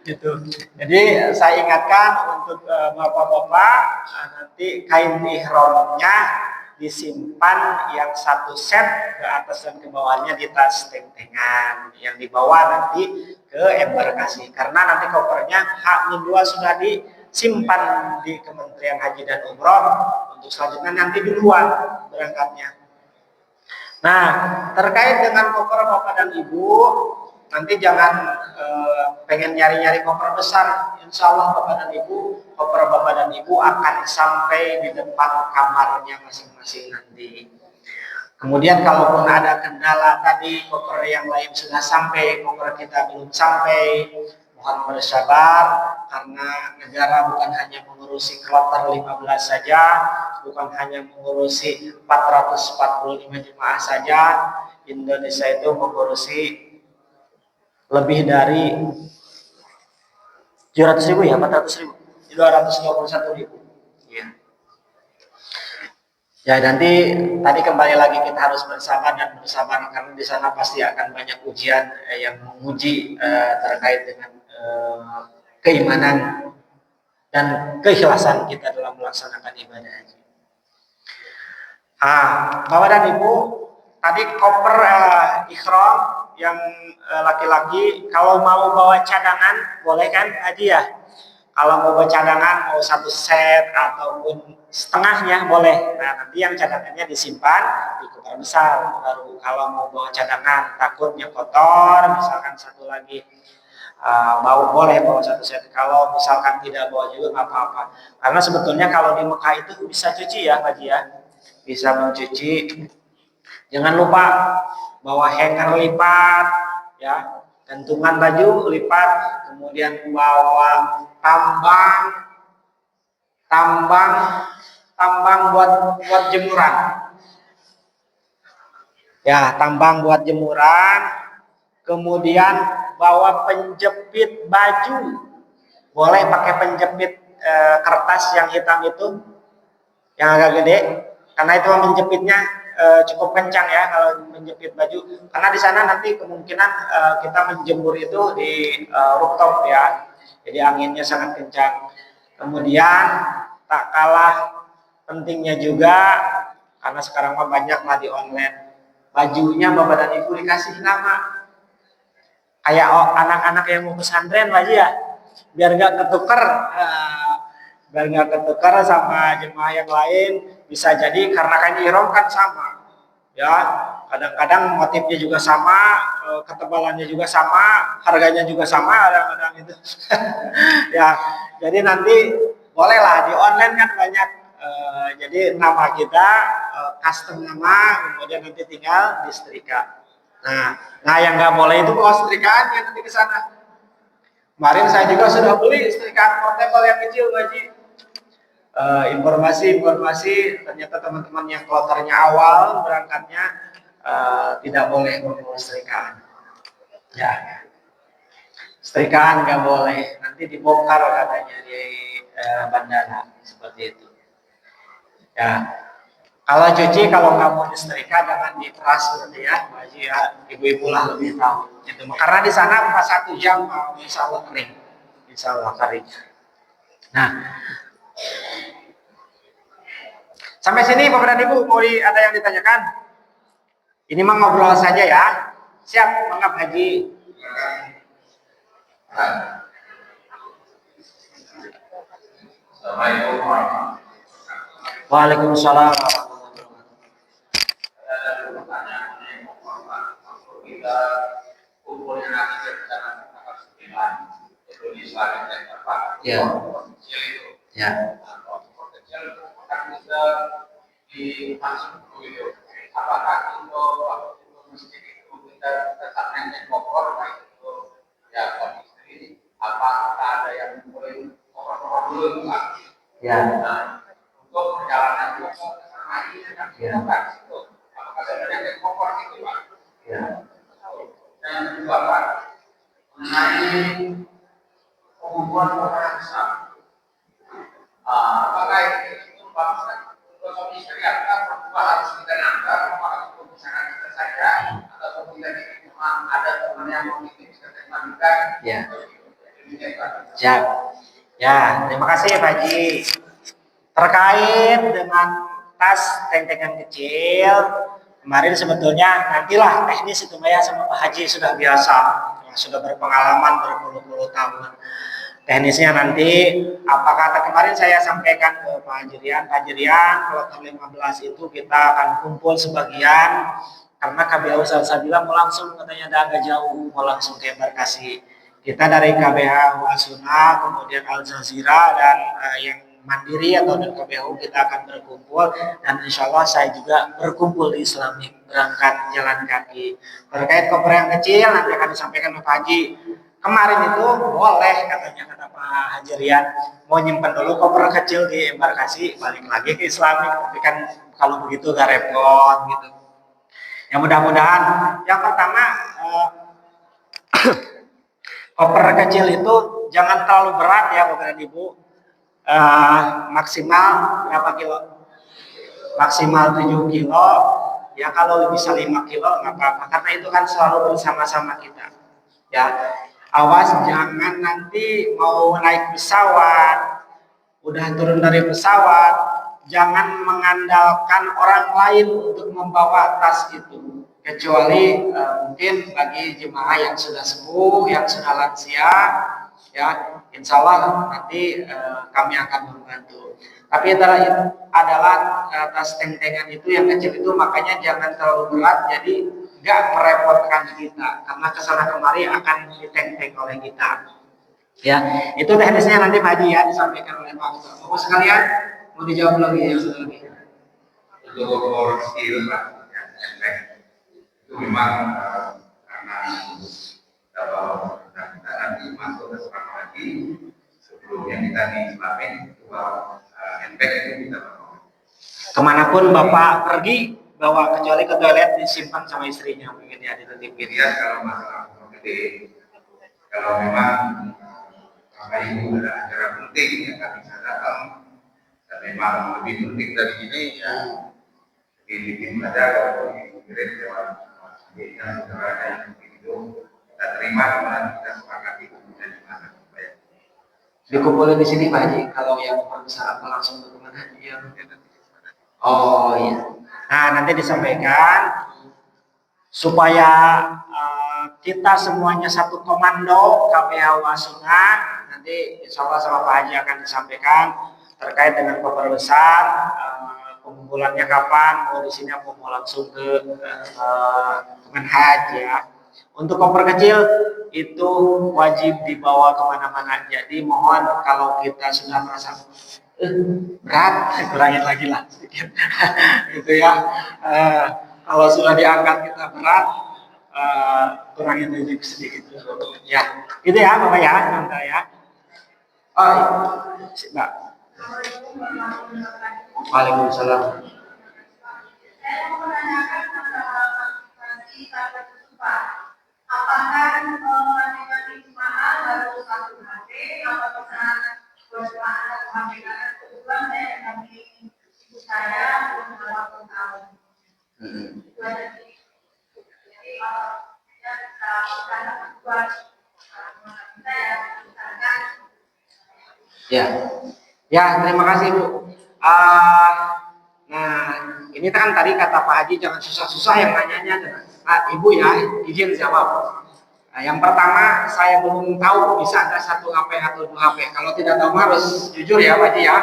Gitu. Jadi saya ingatkan untuk bapak-bapak, nanti kain ihramnya disimpan yang satu set ke atas dan ke bawahnya di tas tentengan, yang dibawa nanti ke embarkasi, karena nanti kopernya H-2 sudah disimpan di Kementerian Haji dan Umroh, untuk selanjutnya nanti di luar berangkatnya. Nah, terkait dengan koper Bapak dan Ibu, nanti jangan pengen nyari-nyari koper besar. Insya Allah Bapak dan Ibu, koper Bapak dan Ibu akan sampai di depan kamarnya masing-masing nanti. Kemudian kalaupun ada kendala tadi, koper yang lain sudah sampai, koper kita belum sampai, mohon bersabar, karena negara bukan hanya mengurusi kloter 15 saja, bukan hanya mengurusi 445 jemaah saja. Indonesia itu mengurusi lebih dari 700.000 ya, 400.000, 251.000. Ya. Ya nanti tadi kembali lagi kita harus bersabar dan bersabar karena di sana pasti akan banyak ujian yang menguji terkait dengan keimanan dan keikhlasan kita dalam melaksanakan ibadah haji. Bapak dan Ibu, tadi koper ikhram yang laki-laki kalau mau bawa cadangan boleh kan haji ya? Kalau mau bawa cadangan mau 1 set ataupun setengahnya boleh. Nah nanti yang cadangannya disimpan di koper besar. Baru kalau mau bawa cadangan takutnya kotor, misalkan satu lagi boleh bawa 1 set. Kalau misalkan tidak bawa juga nggak apa-apa. Karena sebetulnya kalau di Mekah itu bisa cuci ya Haji ya, bisa mencuci. Jangan lupa bawa hanger lipat ya, gantungan baju lipat, kemudian bawa tambang buat jemuran. Ya, tambang buat jemuran, kemudian bawa penjepit baju. Boleh pakai penjepit kertas yang hitam itu, yang agak gede, karena itu menjepitnya cukup kencang ya kalau menjepit baju. Karena di sana nanti kemungkinan kita menjemur itu di rooftop ya, jadi anginnya sangat kencang. Kemudian tak kalah pentingnya juga, karena sekarang mah banyak lah di online, bajunya Bapak dan Ibu dikasih nama kayak anak-anak yang mau pesantren Pak ya, biar nggak ketukar sama jemaah yang lain. Bisa jadi karena kain ihram kan sama ya, kadang-kadang motifnya juga sama, ketebalannya juga sama, harganya juga sama kadang-kadang itu. Ya jadi nanti bolehlah di online kan banyak, jadi nama kita custom nama, kemudian nanti tinggal disetrika. Nah yang nggak boleh itu bawa setrikaannya nanti ke sana. Kemarin saya juga sudah beli setrikaan portable yang kecil Haji. Informasi ternyata teman-teman yang kloternya awal berangkatnya tidak boleh membawa setrikaan. Ya, setrikaan nggak boleh, nanti dibongkar katanya di bandara seperti itu. Ya, kalau cuci kalau nggak mau disetrika jangan diperas gitu ya, ibu-ibu lah lebih tahu. Itu karena di sana pas 1 jam insya Allah kering, insya Allah kering. Nah. Sampai sini Bapak dan Ibu, ada yang ditanyakan? Ini mah ngobrol saja ya. Siap, mangap Haji. Assalamualaikum warahmatullahi wabarakatuh. Waalaikumsalam warahmatullahi wabarakatuh. Kita kumpulnya nanti bersama itu di Islam ya. Ya. Dimasuk itu, apakah untuk masjid itu kita tetap nengok koper itu ya kondisi, apakah ada yang boleh koper dulu Pak? Ya. Untuk perjalanan ke sana ini kan kita itu, apakah ada yang koper itu Pak? Ya. Dan kedua Pak, mengenai pengumpulan koper besar, apakah itu Pak? Kalau misalnya kita harus kita nangkap, apakah itu misalkan kita saja atau kita cuma ada teman yang mau kita bisa terima. Ya. Siap. Ya, terima kasih Pak Haji. Terkait dengan tas tentengan kecil, kemarin sebetulnya nantilah teknis itu ya sama Pak Haji sudah biasa, sudah berpengalaman berpuluh-puluh tahun. Teknisnya nanti, apa kata kemarin saya sampaikan ke Pak Hajirian, kloter 15 itu kita akan kumpul sebagian, karena KBH Ustaz bilang mau langsung katanya agak jauh, mau langsung ke embarkasi. Kita dari KBH Wasuna, kemudian Al Jazeera dan yang mandiri atau dan KBH kita akan berkumpul, dan insya Allah saya juga berkumpul di Islamik, berangkat jalan kaki. Terkait koper yang kecil nanti akan disampaikan ke Pak Haji. Kemarin itu boleh katanya kata Pak Hajirian mau nyimpan dulu koper kecil di embarkasi, balik lagi ke Islamik, tapi kan kalau begitu gak repot gitu. Ya mudah-mudahan yang pertama koper kecil itu jangan terlalu berat ya Bapak dan Ibu. Maksimal berapa kilo? Maksimal 7 kilo. Ya kalau bisa 5 kilo nggak apa-apa, karena itu kan selalu bersama-sama kita. Ya, awas jangan nanti mau naik pesawat, udah turun dari pesawat, jangan mengandalkan orang lain untuk membawa tas itu. Kecuali mungkin bagi jemaah yang sudah sembuh, yang sudah lansia, ya insya Allah nanti kami akan membantu. Tapi adalah tas tentengan itu yang kecil itu, makanya jangan terlalu berat, jadi nggak merepotkan kita, karena kesana kemari akan ditenteng oleh kita. Ya, itu teknisnya nanti Pak Haji ya disampaikan oleh Pak Ketua. Bapak sekalian, mau dijawab lagi ya satu lagi. Untuk skill Pak, yang enteng itu memang karena kalau kita nanti masuk ke sekolah lagi sebelumnya kita diislamin itu enteng itu kita bawa. Kemanapun Bapak pergi, bawa kecuali ke toilet disimpan sama istrinya mungkin ya, dititipin. Ya kalau masalah gede, kalau memang Bapak Ibu ada acara penting yang kami bisa datang dan memang lebih penting dari ini ya bikin saja kalau kirim lewat yang saudara yang itu kita terima kemudian kita sepakati kemudian di mana dikumpulin di sini Pak Haji. Kalau yang bisa apa langsung ke mana? Oh iya. Nah nanti disampaikan supaya kita semuanya satu komando KPH Wasungan. Nanti insya Allah sama Pak Haji akan disampaikan terkait dengan koper besar, pengumpulannya kapan, mau di sini apa mau langsung ke Kemenhaj ya. Untuk koper kecil itu wajib dibawa kemana-mana. Jadi mohon kalau kita sudah merasa berat, kurangin lagi lah sedikit, gitu ya. Kalau sudah diangkat kita berat, kurangin lagi sedikit. Ya, itu ya Bapak ya, nanti ya. Oh, iya. Mbak. Waalaikumsalam. Apakah masing-masing jemaah harus satu HP atau pesan berjemaah satu HP? Karena kebetulan saya kami ibu saya belum 80 tahun. Jadi saya bisa karena buat saya misalkan. Ya, ya terima kasih Bu. Nah ini kan tadi kata Pak Haji jangan susah-susah yang nanyanya. Ibu ya izin jawab. Nah, yang pertama saya belum tahu bisa ada 1 HP atau 2 HP. Kalau tidak tahu harus jujur ya Pak Haji ya.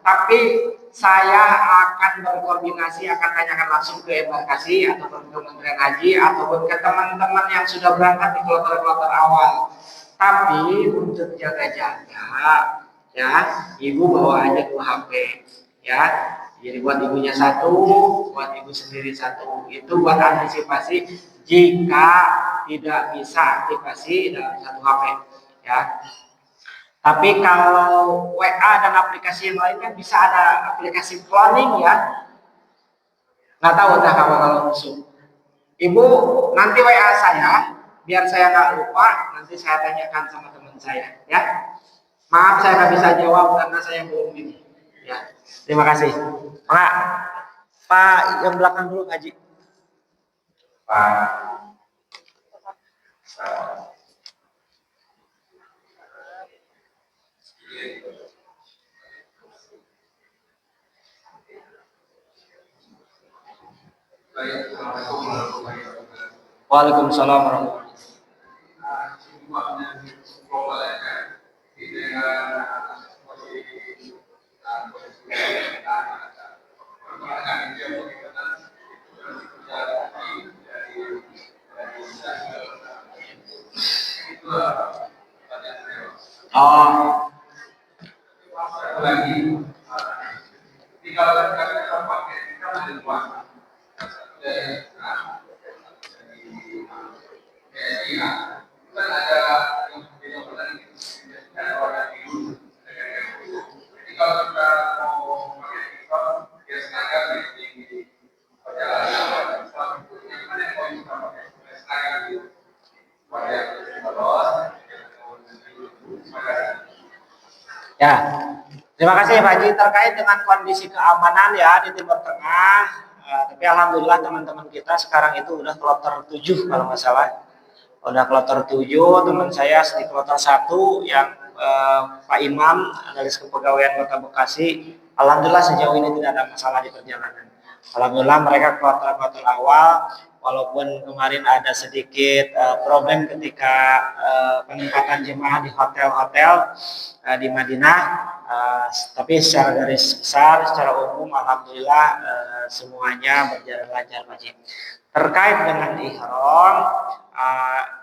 Tapi saya akan berkoordinasi, akan tanyakan langsung ke embarkasi ataupun ke Kementerian Haji ataupun ke teman-teman yang sudah berangkat di kloter-kloter awal. Tapi untuk jaga-jaga ya ibu bawa aja 2 HP ya. Jadi buat ibunya 1, buat ibu sendiri 1. Itu buat antisipasi jika tidak bisa aktifasi dalam 1 HP ya. Tapi kalau WA dan aplikasi yang lain kan bisa ada aplikasi cloning ya. Nggak tahu dah kalau musuh. Ibu nanti WA saya biar saya nggak lupa, nanti saya tanyakan sama teman saya ya. Maaf saya nggak bisa jawab karena saya belum ini ya. Terima kasih. Pak yang belakang dulu Haji. Pak Waalaikumsalam warahmatullahi Oh. lagi kalau kita pakai kita ada luas kan ada yang ada orang itu jadi kalau kita mau pakai itu ya sengaja di perjalanan gimana yang mau kita pakai sengaja gitu pada lolos terima kasih Ya, terima kasih Pak Haji terkait dengan kondisi keamanan ya di Timur Tengah. Tapi alhamdulillah teman-teman kita sekarang itu udah kloter 7 kalau nggak salah. Udah kloter 7, teman saya di kloter 1 yang Pak Imam, analis kepegawaian Kota Bekasi. Alhamdulillah sejauh ini tidak ada masalah di perjalanan. Alhamdulillah mereka kloter-kloter awal, walaupun kemarin ada sedikit problem ketika penempatan jemaah di hotel-hotel di Madinah, tapi secara garis besar, secara umum, alhamdulillah semuanya berjalan lancar, Pak Haji. Terkait dengan ihram,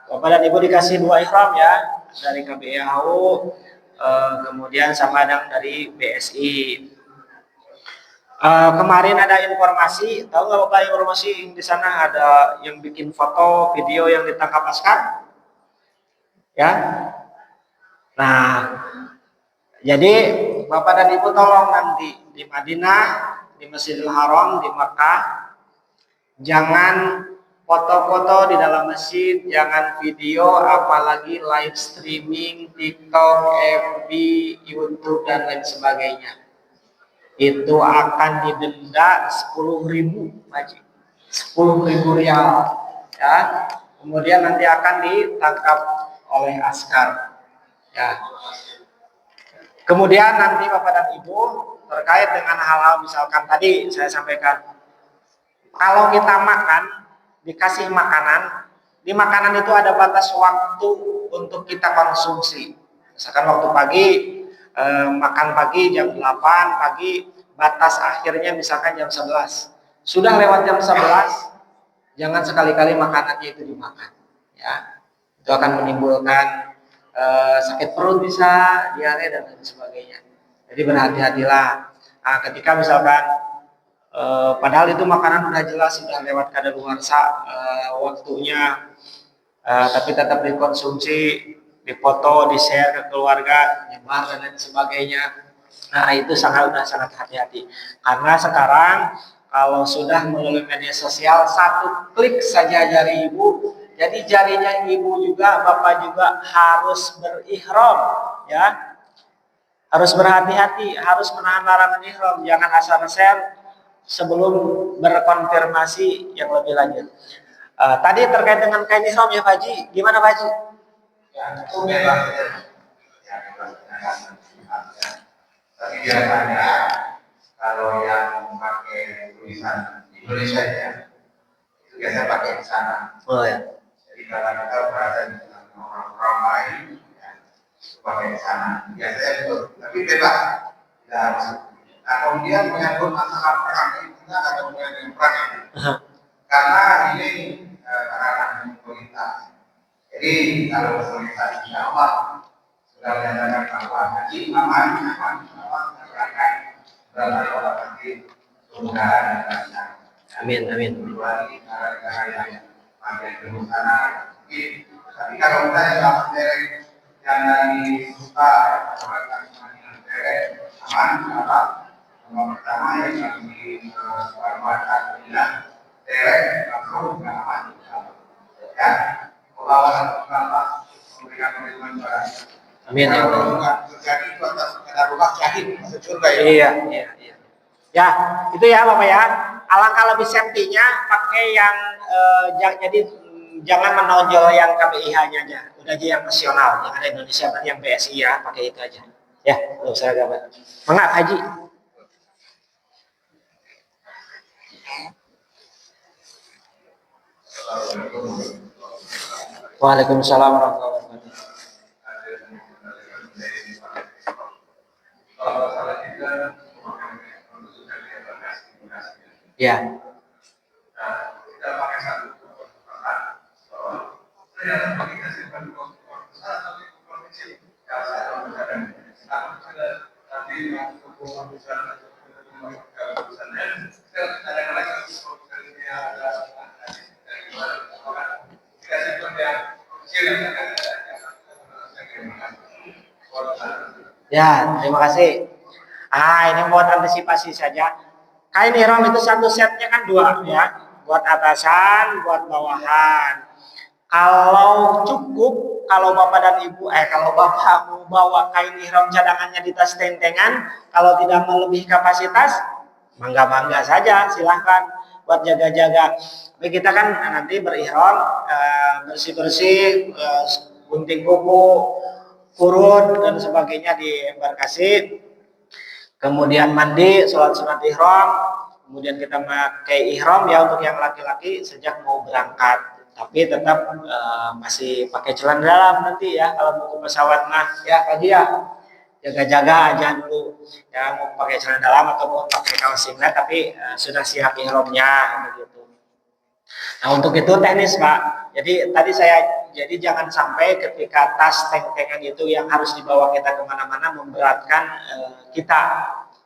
Bapak dan Ibu dikasih 2 ihram ya, dari KBIAU, kemudian sama dari BSI. Kemarin ada informasi, tahu nggak Bapak informasi di sana ada yang bikin foto, video yang ditangkap askar? Ya. Nah, jadi Bapak dan Ibu tolong nanti di Madinah, di Masjidil Haram, di Makkah, jangan foto-foto di dalam masjid, jangan video, apalagi live streaming, TikTok, FB, YouTube dan lain sebagainya. Itu akan didenda 10.000 Haji, 10.000 rial ya. Kemudian nanti akan ditangkap oleh askar ya. Kemudian nanti Bapak dan Ibu terkait dengan hal-hal misalkan tadi saya sampaikan, kalau kita makan dikasih makanan, di makanan itu ada batas waktu untuk kita konsumsi. Misalkan waktu pagi makan pagi jam 8 pagi, batas akhirnya misalkan jam 11. Sudah lewat jam 11, jangan sekali-kali makanannya itu dimakan ya. Itu akan menimbulkan sakit perut, bisa diare dan lain sebagainya. Jadi berhati-hatilah. Nah, ketika misalkan padahal itu makanan udah jelas sudah lewat kadaluarsa waktunya, tapi tetap dikonsumsi, dipoto, di-share ke keluarga, nyebar dan lain sebagainya. Nah, itu udah sangat hati-hati. Karena sekarang kalau sudah melalui media sosial, 1 klik saja jari ibu, jadi jarinya ibu juga, bapak juga harus berihram ya. Harus berhati-hati, harus menahan larangan ihram, jangan asal share sebelum berkonfirmasi yang lebih lanjut. Tadi terkait dengan kain ihram ya Pak Haji, gimana Pak Haji? Ya, itu memang tapi biasanya kalau yang pakai tulisan Indonesia ya, itu biasa pakai di sana. Oh ya. Jadi kalau kita berada di orang-orang lain, ya, pakai di sana. Biasanya itu, tapi bebas, tidak harus. Nah, kemudian menyangkut masalah perang, kita ada hubungan perang ini. Karena ini karena pemerintah. Jadi kalau pemerintah insya Allah sudah menyatakan bahwa haji aman, berangkat berangkat orang nanti semoga ada. Amin, amin. Negara-negara yang pakai dulu sana, tapi kalau kita yang dapat derek yang dari suka, orang derek aman, apa? Yang pertama yang dari Warmata bilang derek langsung nggak aman, ya. Kalau memberikan komitmen pada Amin ya Allah. terjadi itu atas sekedar rumah syahid masuk surga ya. Iya. Ya, itu ya Bapak ya. Alangkah lebih safety-nya pakai yang jadi jangan menonjol yang KBIH-nya aja. Udah aja yang nasional, yang ada Indonesia berarti yang BSI ya, pakai itu aja. Ya, belum saya gambar. Mangga Haji. Waalaikumsalam warahmatullahi wabarakatuh. Ya. Ya, terima kasih. Ini buat antisipasi saja. Kain ihram itu satu setnya kan 2 ya, buat atasan, buat bawahan. Kalau cukup, kalau Bapak dan Ibu, kalau Bapak mau bawa kain ihram cadangannya di tas tentengan, kalau tidak melebihi kapasitas, mangga-mangga saja, silahkan buat jaga-jaga. Tapi kita kan nanti berihram, bersih-bersih, gunting kuku, kurun dan sebagainya di embarkasi. Kemudian mandi, sholat sunat ihram, kemudian kita pakai ihram ya untuk yang laki-laki sejak mau berangkat. Tapi tetap masih pakai celana dalam nanti ya kalau mau ke pesawat mah ya Pak Haji ya. Jaga-jaga aja dulu ya, mau pakai celana dalam atau mau pakai kaos singlet tapi sudah siap ihramnya begitu. Nah untuk itu teknis Pak. Jadi jangan sampai ketika tas tentengan itu yang harus dibawa kita kemana-mana memberatkan kita.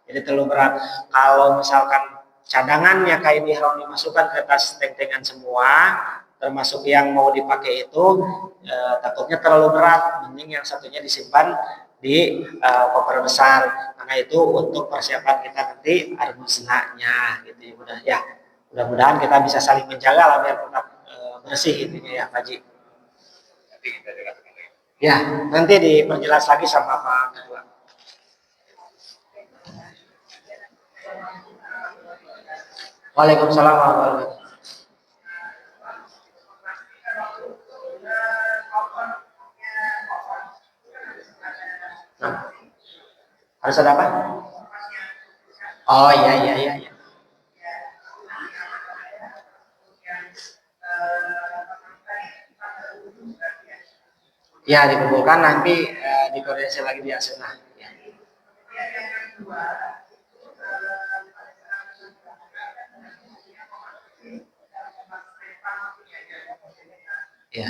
Jadi terlalu berat. Kalau misalkan cadangannya kain ihram dimasukkan ke tas tentengan semua, termasuk yang mau dipakai itu, takutnya terlalu berat. Mending yang satunya disimpan di koper besar. Karena itu untuk persiapan kita nanti arbusnanya gitu ya. Mudah-mudahan kita bisa saling menjaga lah biar tetap bersih intinya ya Pak Haji. Ya, nanti diperjelas lagi sama Pak Ketua. Waalaikumsalam warahmatullahi wabarakatuh. Nah, harus ada apa? Oh iya. Ya dikumpulkan nanti dikoordinasi lagi di Asuna. Ya. Ya.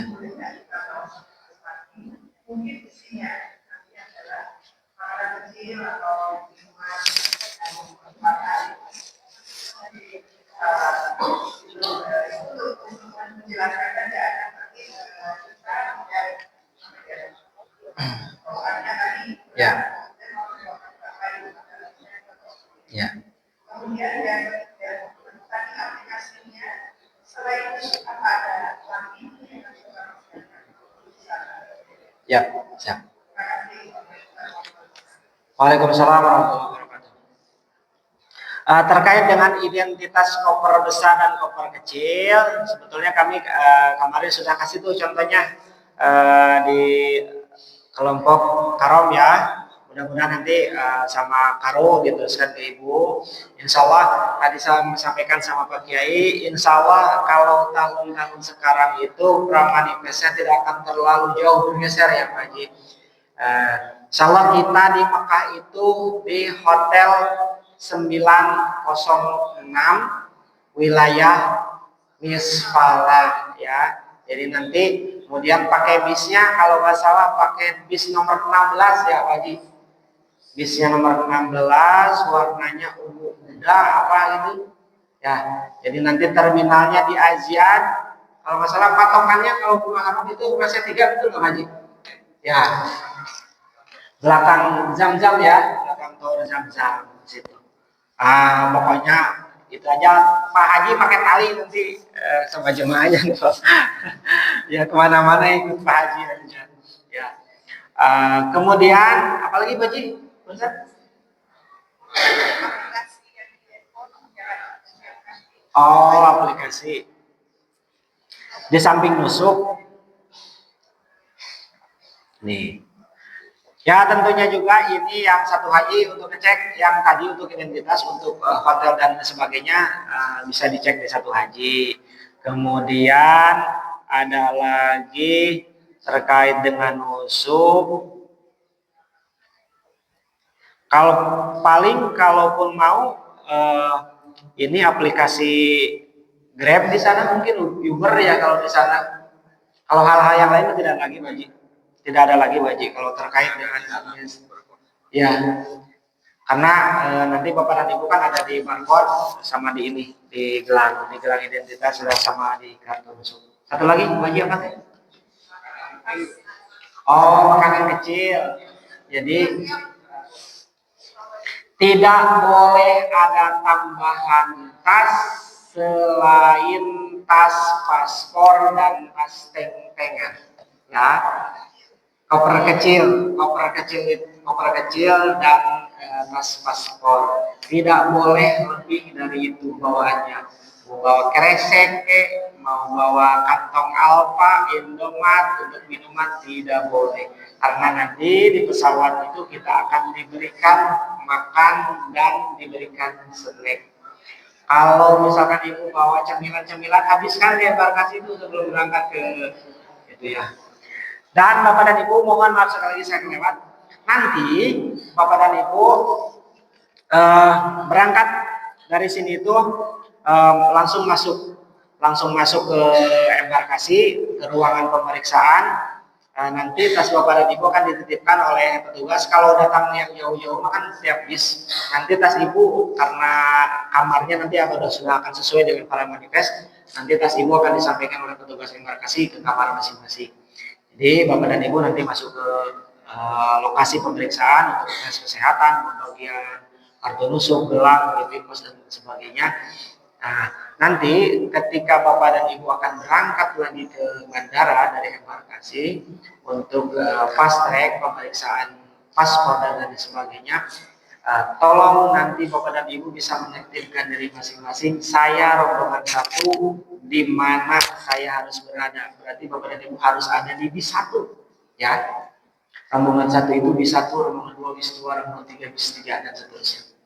Ya. Ya. Ya, siap. Waalaikumsalam warahmatullahi wabarakatuh. Terkait dengan identitas koper besar dan koper kecil, sebetulnya kami kemarin sudah kasih tuh contohnya di kelompok Karom ya. Mudah-mudahan nanti sama Karo diteruskan ke Ibu. Insya Allah tadi saya sampaikan sama Pak Kiai, Insya Allah kalau tahun-tahun sekarang itu pramanifestnya tidak akan terlalu jauh bergeser ya Pak Haji. Insya Allah kita di Mekah itu di Hotel 906 wilayah Misfalah ya. Jadi nanti kemudian pakai bisnya kalau nggak salah pakai bis nomor 16 ya Pak Haji. Bisnya nomor 16 warnanya ungu muda apa gitu. Ya, jadi nanti terminalnya di Azian. Kalau nggak salah patokannya kalau bunga haram itu masih 3 betul nggak Haji? Ya. Belakang Zam-Zam ya, belakang tower Zam-Zam situ. Pokoknya itu aja Pak Haji pakai tali nanti sama jemaahnya ya kemana-mana ikut Pak Haji aja. Ya. Kemudian apalagi Pak Haji? Oh aplikasi di samping nusuk nih. Ya tentunya juga ini yang satu haji untuk ngecek, yang tadi untuk identitas, untuk hotel dan sebagainya bisa dicek di satu haji. Kemudian ada lagi terkait dengan nusuk. Kalaupun mau ini aplikasi Grab di sana mungkin Uber ya kalau di sana. Kalau hal-hal yang lain tidak lagi Baji. Tidak ada lagi Baji kalau terkait dengan ya. Karena nanti Bapak dan Ibu kan ada di barcode sama di ini di gelang identitas sudah sama di kartu masuk. Satu lagi Baji apa teh? Oh, makanan kecil. Jadi tidak boleh ada tambahan tas selain tas paspor dan tas tentengan. ya. Koper kecil dan tas paspor. Tidak boleh lebih dari itu bawaannya. Mau bawa kresek, mau bawa kantong Alfa, Indomaret untuk minuman tidak boleh. Karena nanti di pesawat itu kita akan diberikan makan dan diberikan snack. Kalau misalkan ibu bawa cemilan-cemilan, habiskan di embarkasi itu sebelum berangkat ke itu ya. Dan Bapak dan Ibu mohon maaf sekali lagi saya kelewat. Nanti Bapak dan Ibu berangkat dari sini itu langsung masuk ke embarkasi, ke ruangan pemeriksaan. Nanti tas Bapak dan Ibu akan dititipkan oleh petugas. Kalau datang yang jauh-jauh makan setiap bis. Nanti tas Ibu karena kamarnya nanti sudah akan sesuai dengan para manifest. Nanti tas Ibu akan disampaikan oleh petugas embarkasi ke kamar masing-masing. Jadi Bapak dan Ibu nanti masuk ke lokasi pemeriksaan untuk tes kesehatan, pembagian kartu nusuk, gelang, pos dan sebagainya. Nah, nanti ketika Bapak dan Ibu akan berangkat lagi ke bandara dari embarkasi untuk fast track pemeriksaan paspor dan lain sebagainya, tolong nanti Bapak dan Ibu bisa menaktifkan diri masing-masing. Saya rombongan 1 di mana saya harus berada. Berarti Bapak dan Ibu harus ada di bis 1, ya. Rombongan 1 itu bis 1, rombongan 2 bis 2, rombongan 3 bis 3 dan seterusnya.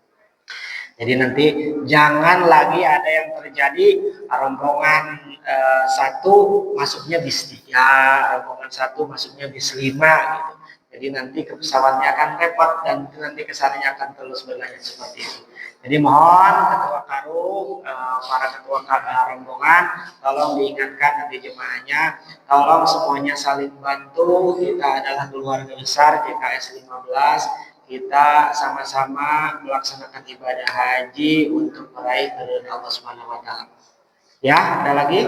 Jadi nanti jangan lagi ada yang terjadi rombongan 1 masuknya bis 3, rombongan 1 masuknya bis 5 gitu. Jadi nanti ke pesawatnya akan repot dan nanti kesannya akan terus berlanjut seperti itu. Jadi mohon ketua karung, para ketua rombongan, tolong diingatkan nanti jemaahnya, tolong semuanya saling bantu. Kita adalah keluarga besar JKS 15. Kita sama-sama melaksanakan ibadah haji untuk meraih keridhaan Allah Subhanahu wa taala. Ya, ada lagi?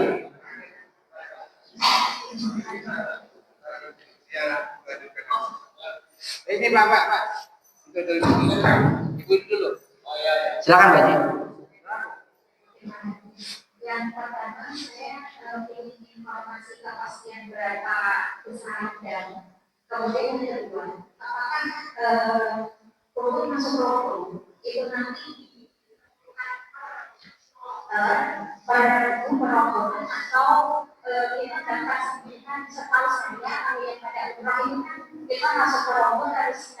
Ini Pak. Ibu dulu. Silakan Pak Haji. Yang pertama saya ingin informasi kepastian berapa besar dan kemudian yang kedua, apakah untuk masuk rokok itu nanti berperokokan atau kita dapat sendirikan setahu saya kalau yang pada umrah ini kan kita masuk rokok harus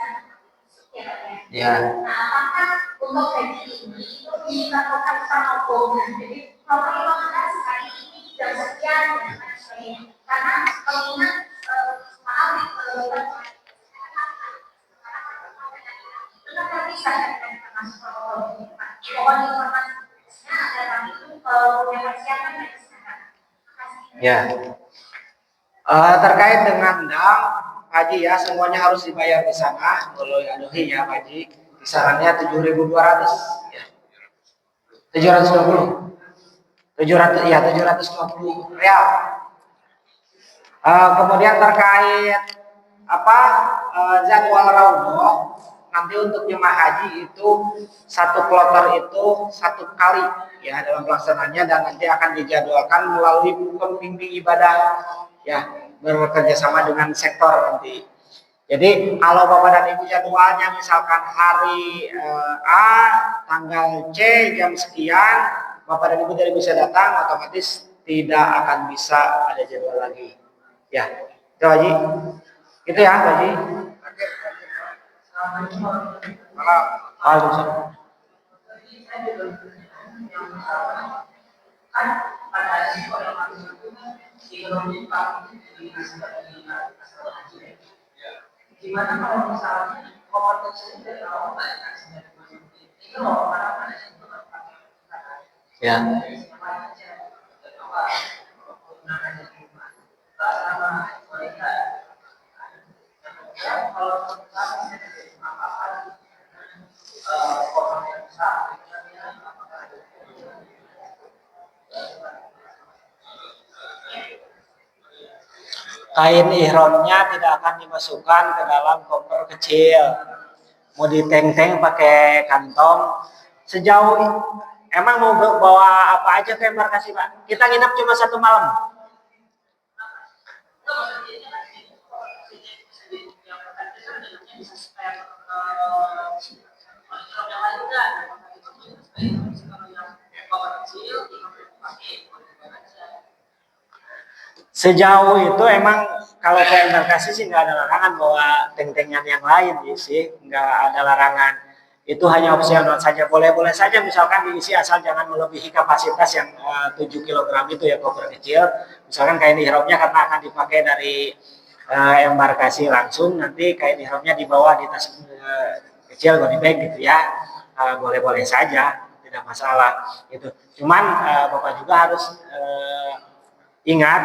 Ya. Nah, apakah untuk gaji ini itu dilakukan perokokan? Jadi kalau kita sekali ini jam sekian dan sebagainya. Karena pengingat maaf kita bisa masuk rokok. Mohon informasinya agar kami itu punya persiapan dari sekarang. Ya. Terkait dengan dam, Haji ya, semuanya harus dibayar di sana. Kalau aduhi ya Pak Haji, kisarannya 7.200 ya. 720. 720 real. Kemudian terkait jadwal raudhah, nanti untuk jemaah haji itu 1 kloter itu 1 kali ya dalam pelaksanaannya, dan nanti akan dijadwalkan melalui pembimbing ibadah ya, bekerja sama dengan sektor nanti. Jadi kalau Bapak dan Ibu jadwalnya misalkan hari A tanggal C jam sekian, Bapak dan Ibu tidak bisa datang, otomatis tidak akan bisa ada jadwal lagi. Ya, itu Haji. Itu ya, Haji. Waalaikumsalam. Gimana kalau misalnya kompetisi dari awal itu apa? Ya. Kain ihramnya tidak akan dimasukkan ke dalam koper kecil. Mau diteng-teng pakai kantong. Sejauh emang mau bawa apa aja ke embarkasi Pak? Kita nginap cuma 1 malam. bisa supaya kalau yang lain enggak, kalau yang koper kecil dipakai aja. Sejauh itu emang kalau ke embarkasi sih nggak ada larangan bawa tank-tankan yang lain sih, nggak ada larangan. Itu hanya opsional saja, boleh-boleh saja misalkan diisi asal jangan melebihi kapasitas yang 7 kg itu ya koper kecil. Misalkan kain ihromnya karena akan dipakai dari embarkasi langsung, nanti kain ihromnya dibawa di tas kecil body bag gitu ya. Boleh-boleh saja, tidak masalah gitu. Cuman Bapak juga harus ingat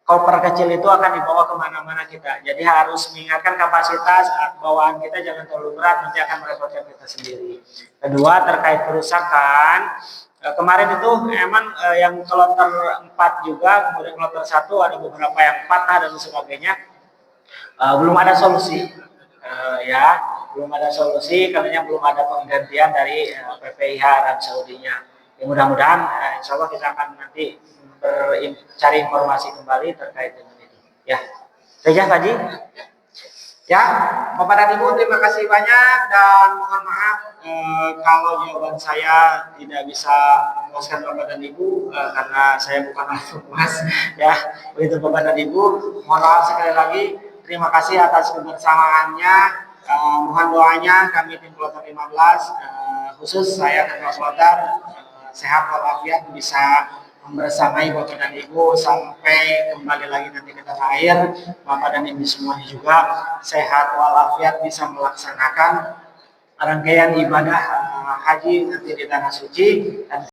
koper kecil itu akan dibawa kemana-mana kita. Jadi harus mengingatkan kapasitas bawaan kita jangan terlalu berat, nanti akan merepotkan kita sendiri. Kedua, terkait kerusakan. Kemarin itu emang yang kloter 4 juga, kemudian kloter 1 ada beberapa yang patah dan sebagainya. Belum ada solusi. Ya, belum ada solusi karena belum ada penggantian dari PPIH Arab Saudinya. Ya, mudah-mudahan insya Allah kita akan nanti cari informasi kembali terkait dengan itu. Ya, saja Pak Haji. Ya, Bapak dan Ibu terima kasih banyak dan mohon maaf kalau jawaban saya tidak bisa memuaskan Bapak dan Ibu karena saya bukan ahli humas. Ya, begitu Bapak dan Ibu. Mohon maaf sekali lagi. Terima kasih atas kebersamaannya. Mohon doanya kami tim kloter 15 khusus saya ketua kloter sehat walafiat bisa membersamai Bapak dan Ibu sampai kembali lagi nanti ke tanah air. Bapak dan Ibu semuanya juga sehat walafiat bisa melaksanakan rangkaian ibadah haji nanti di tanah suci. Dan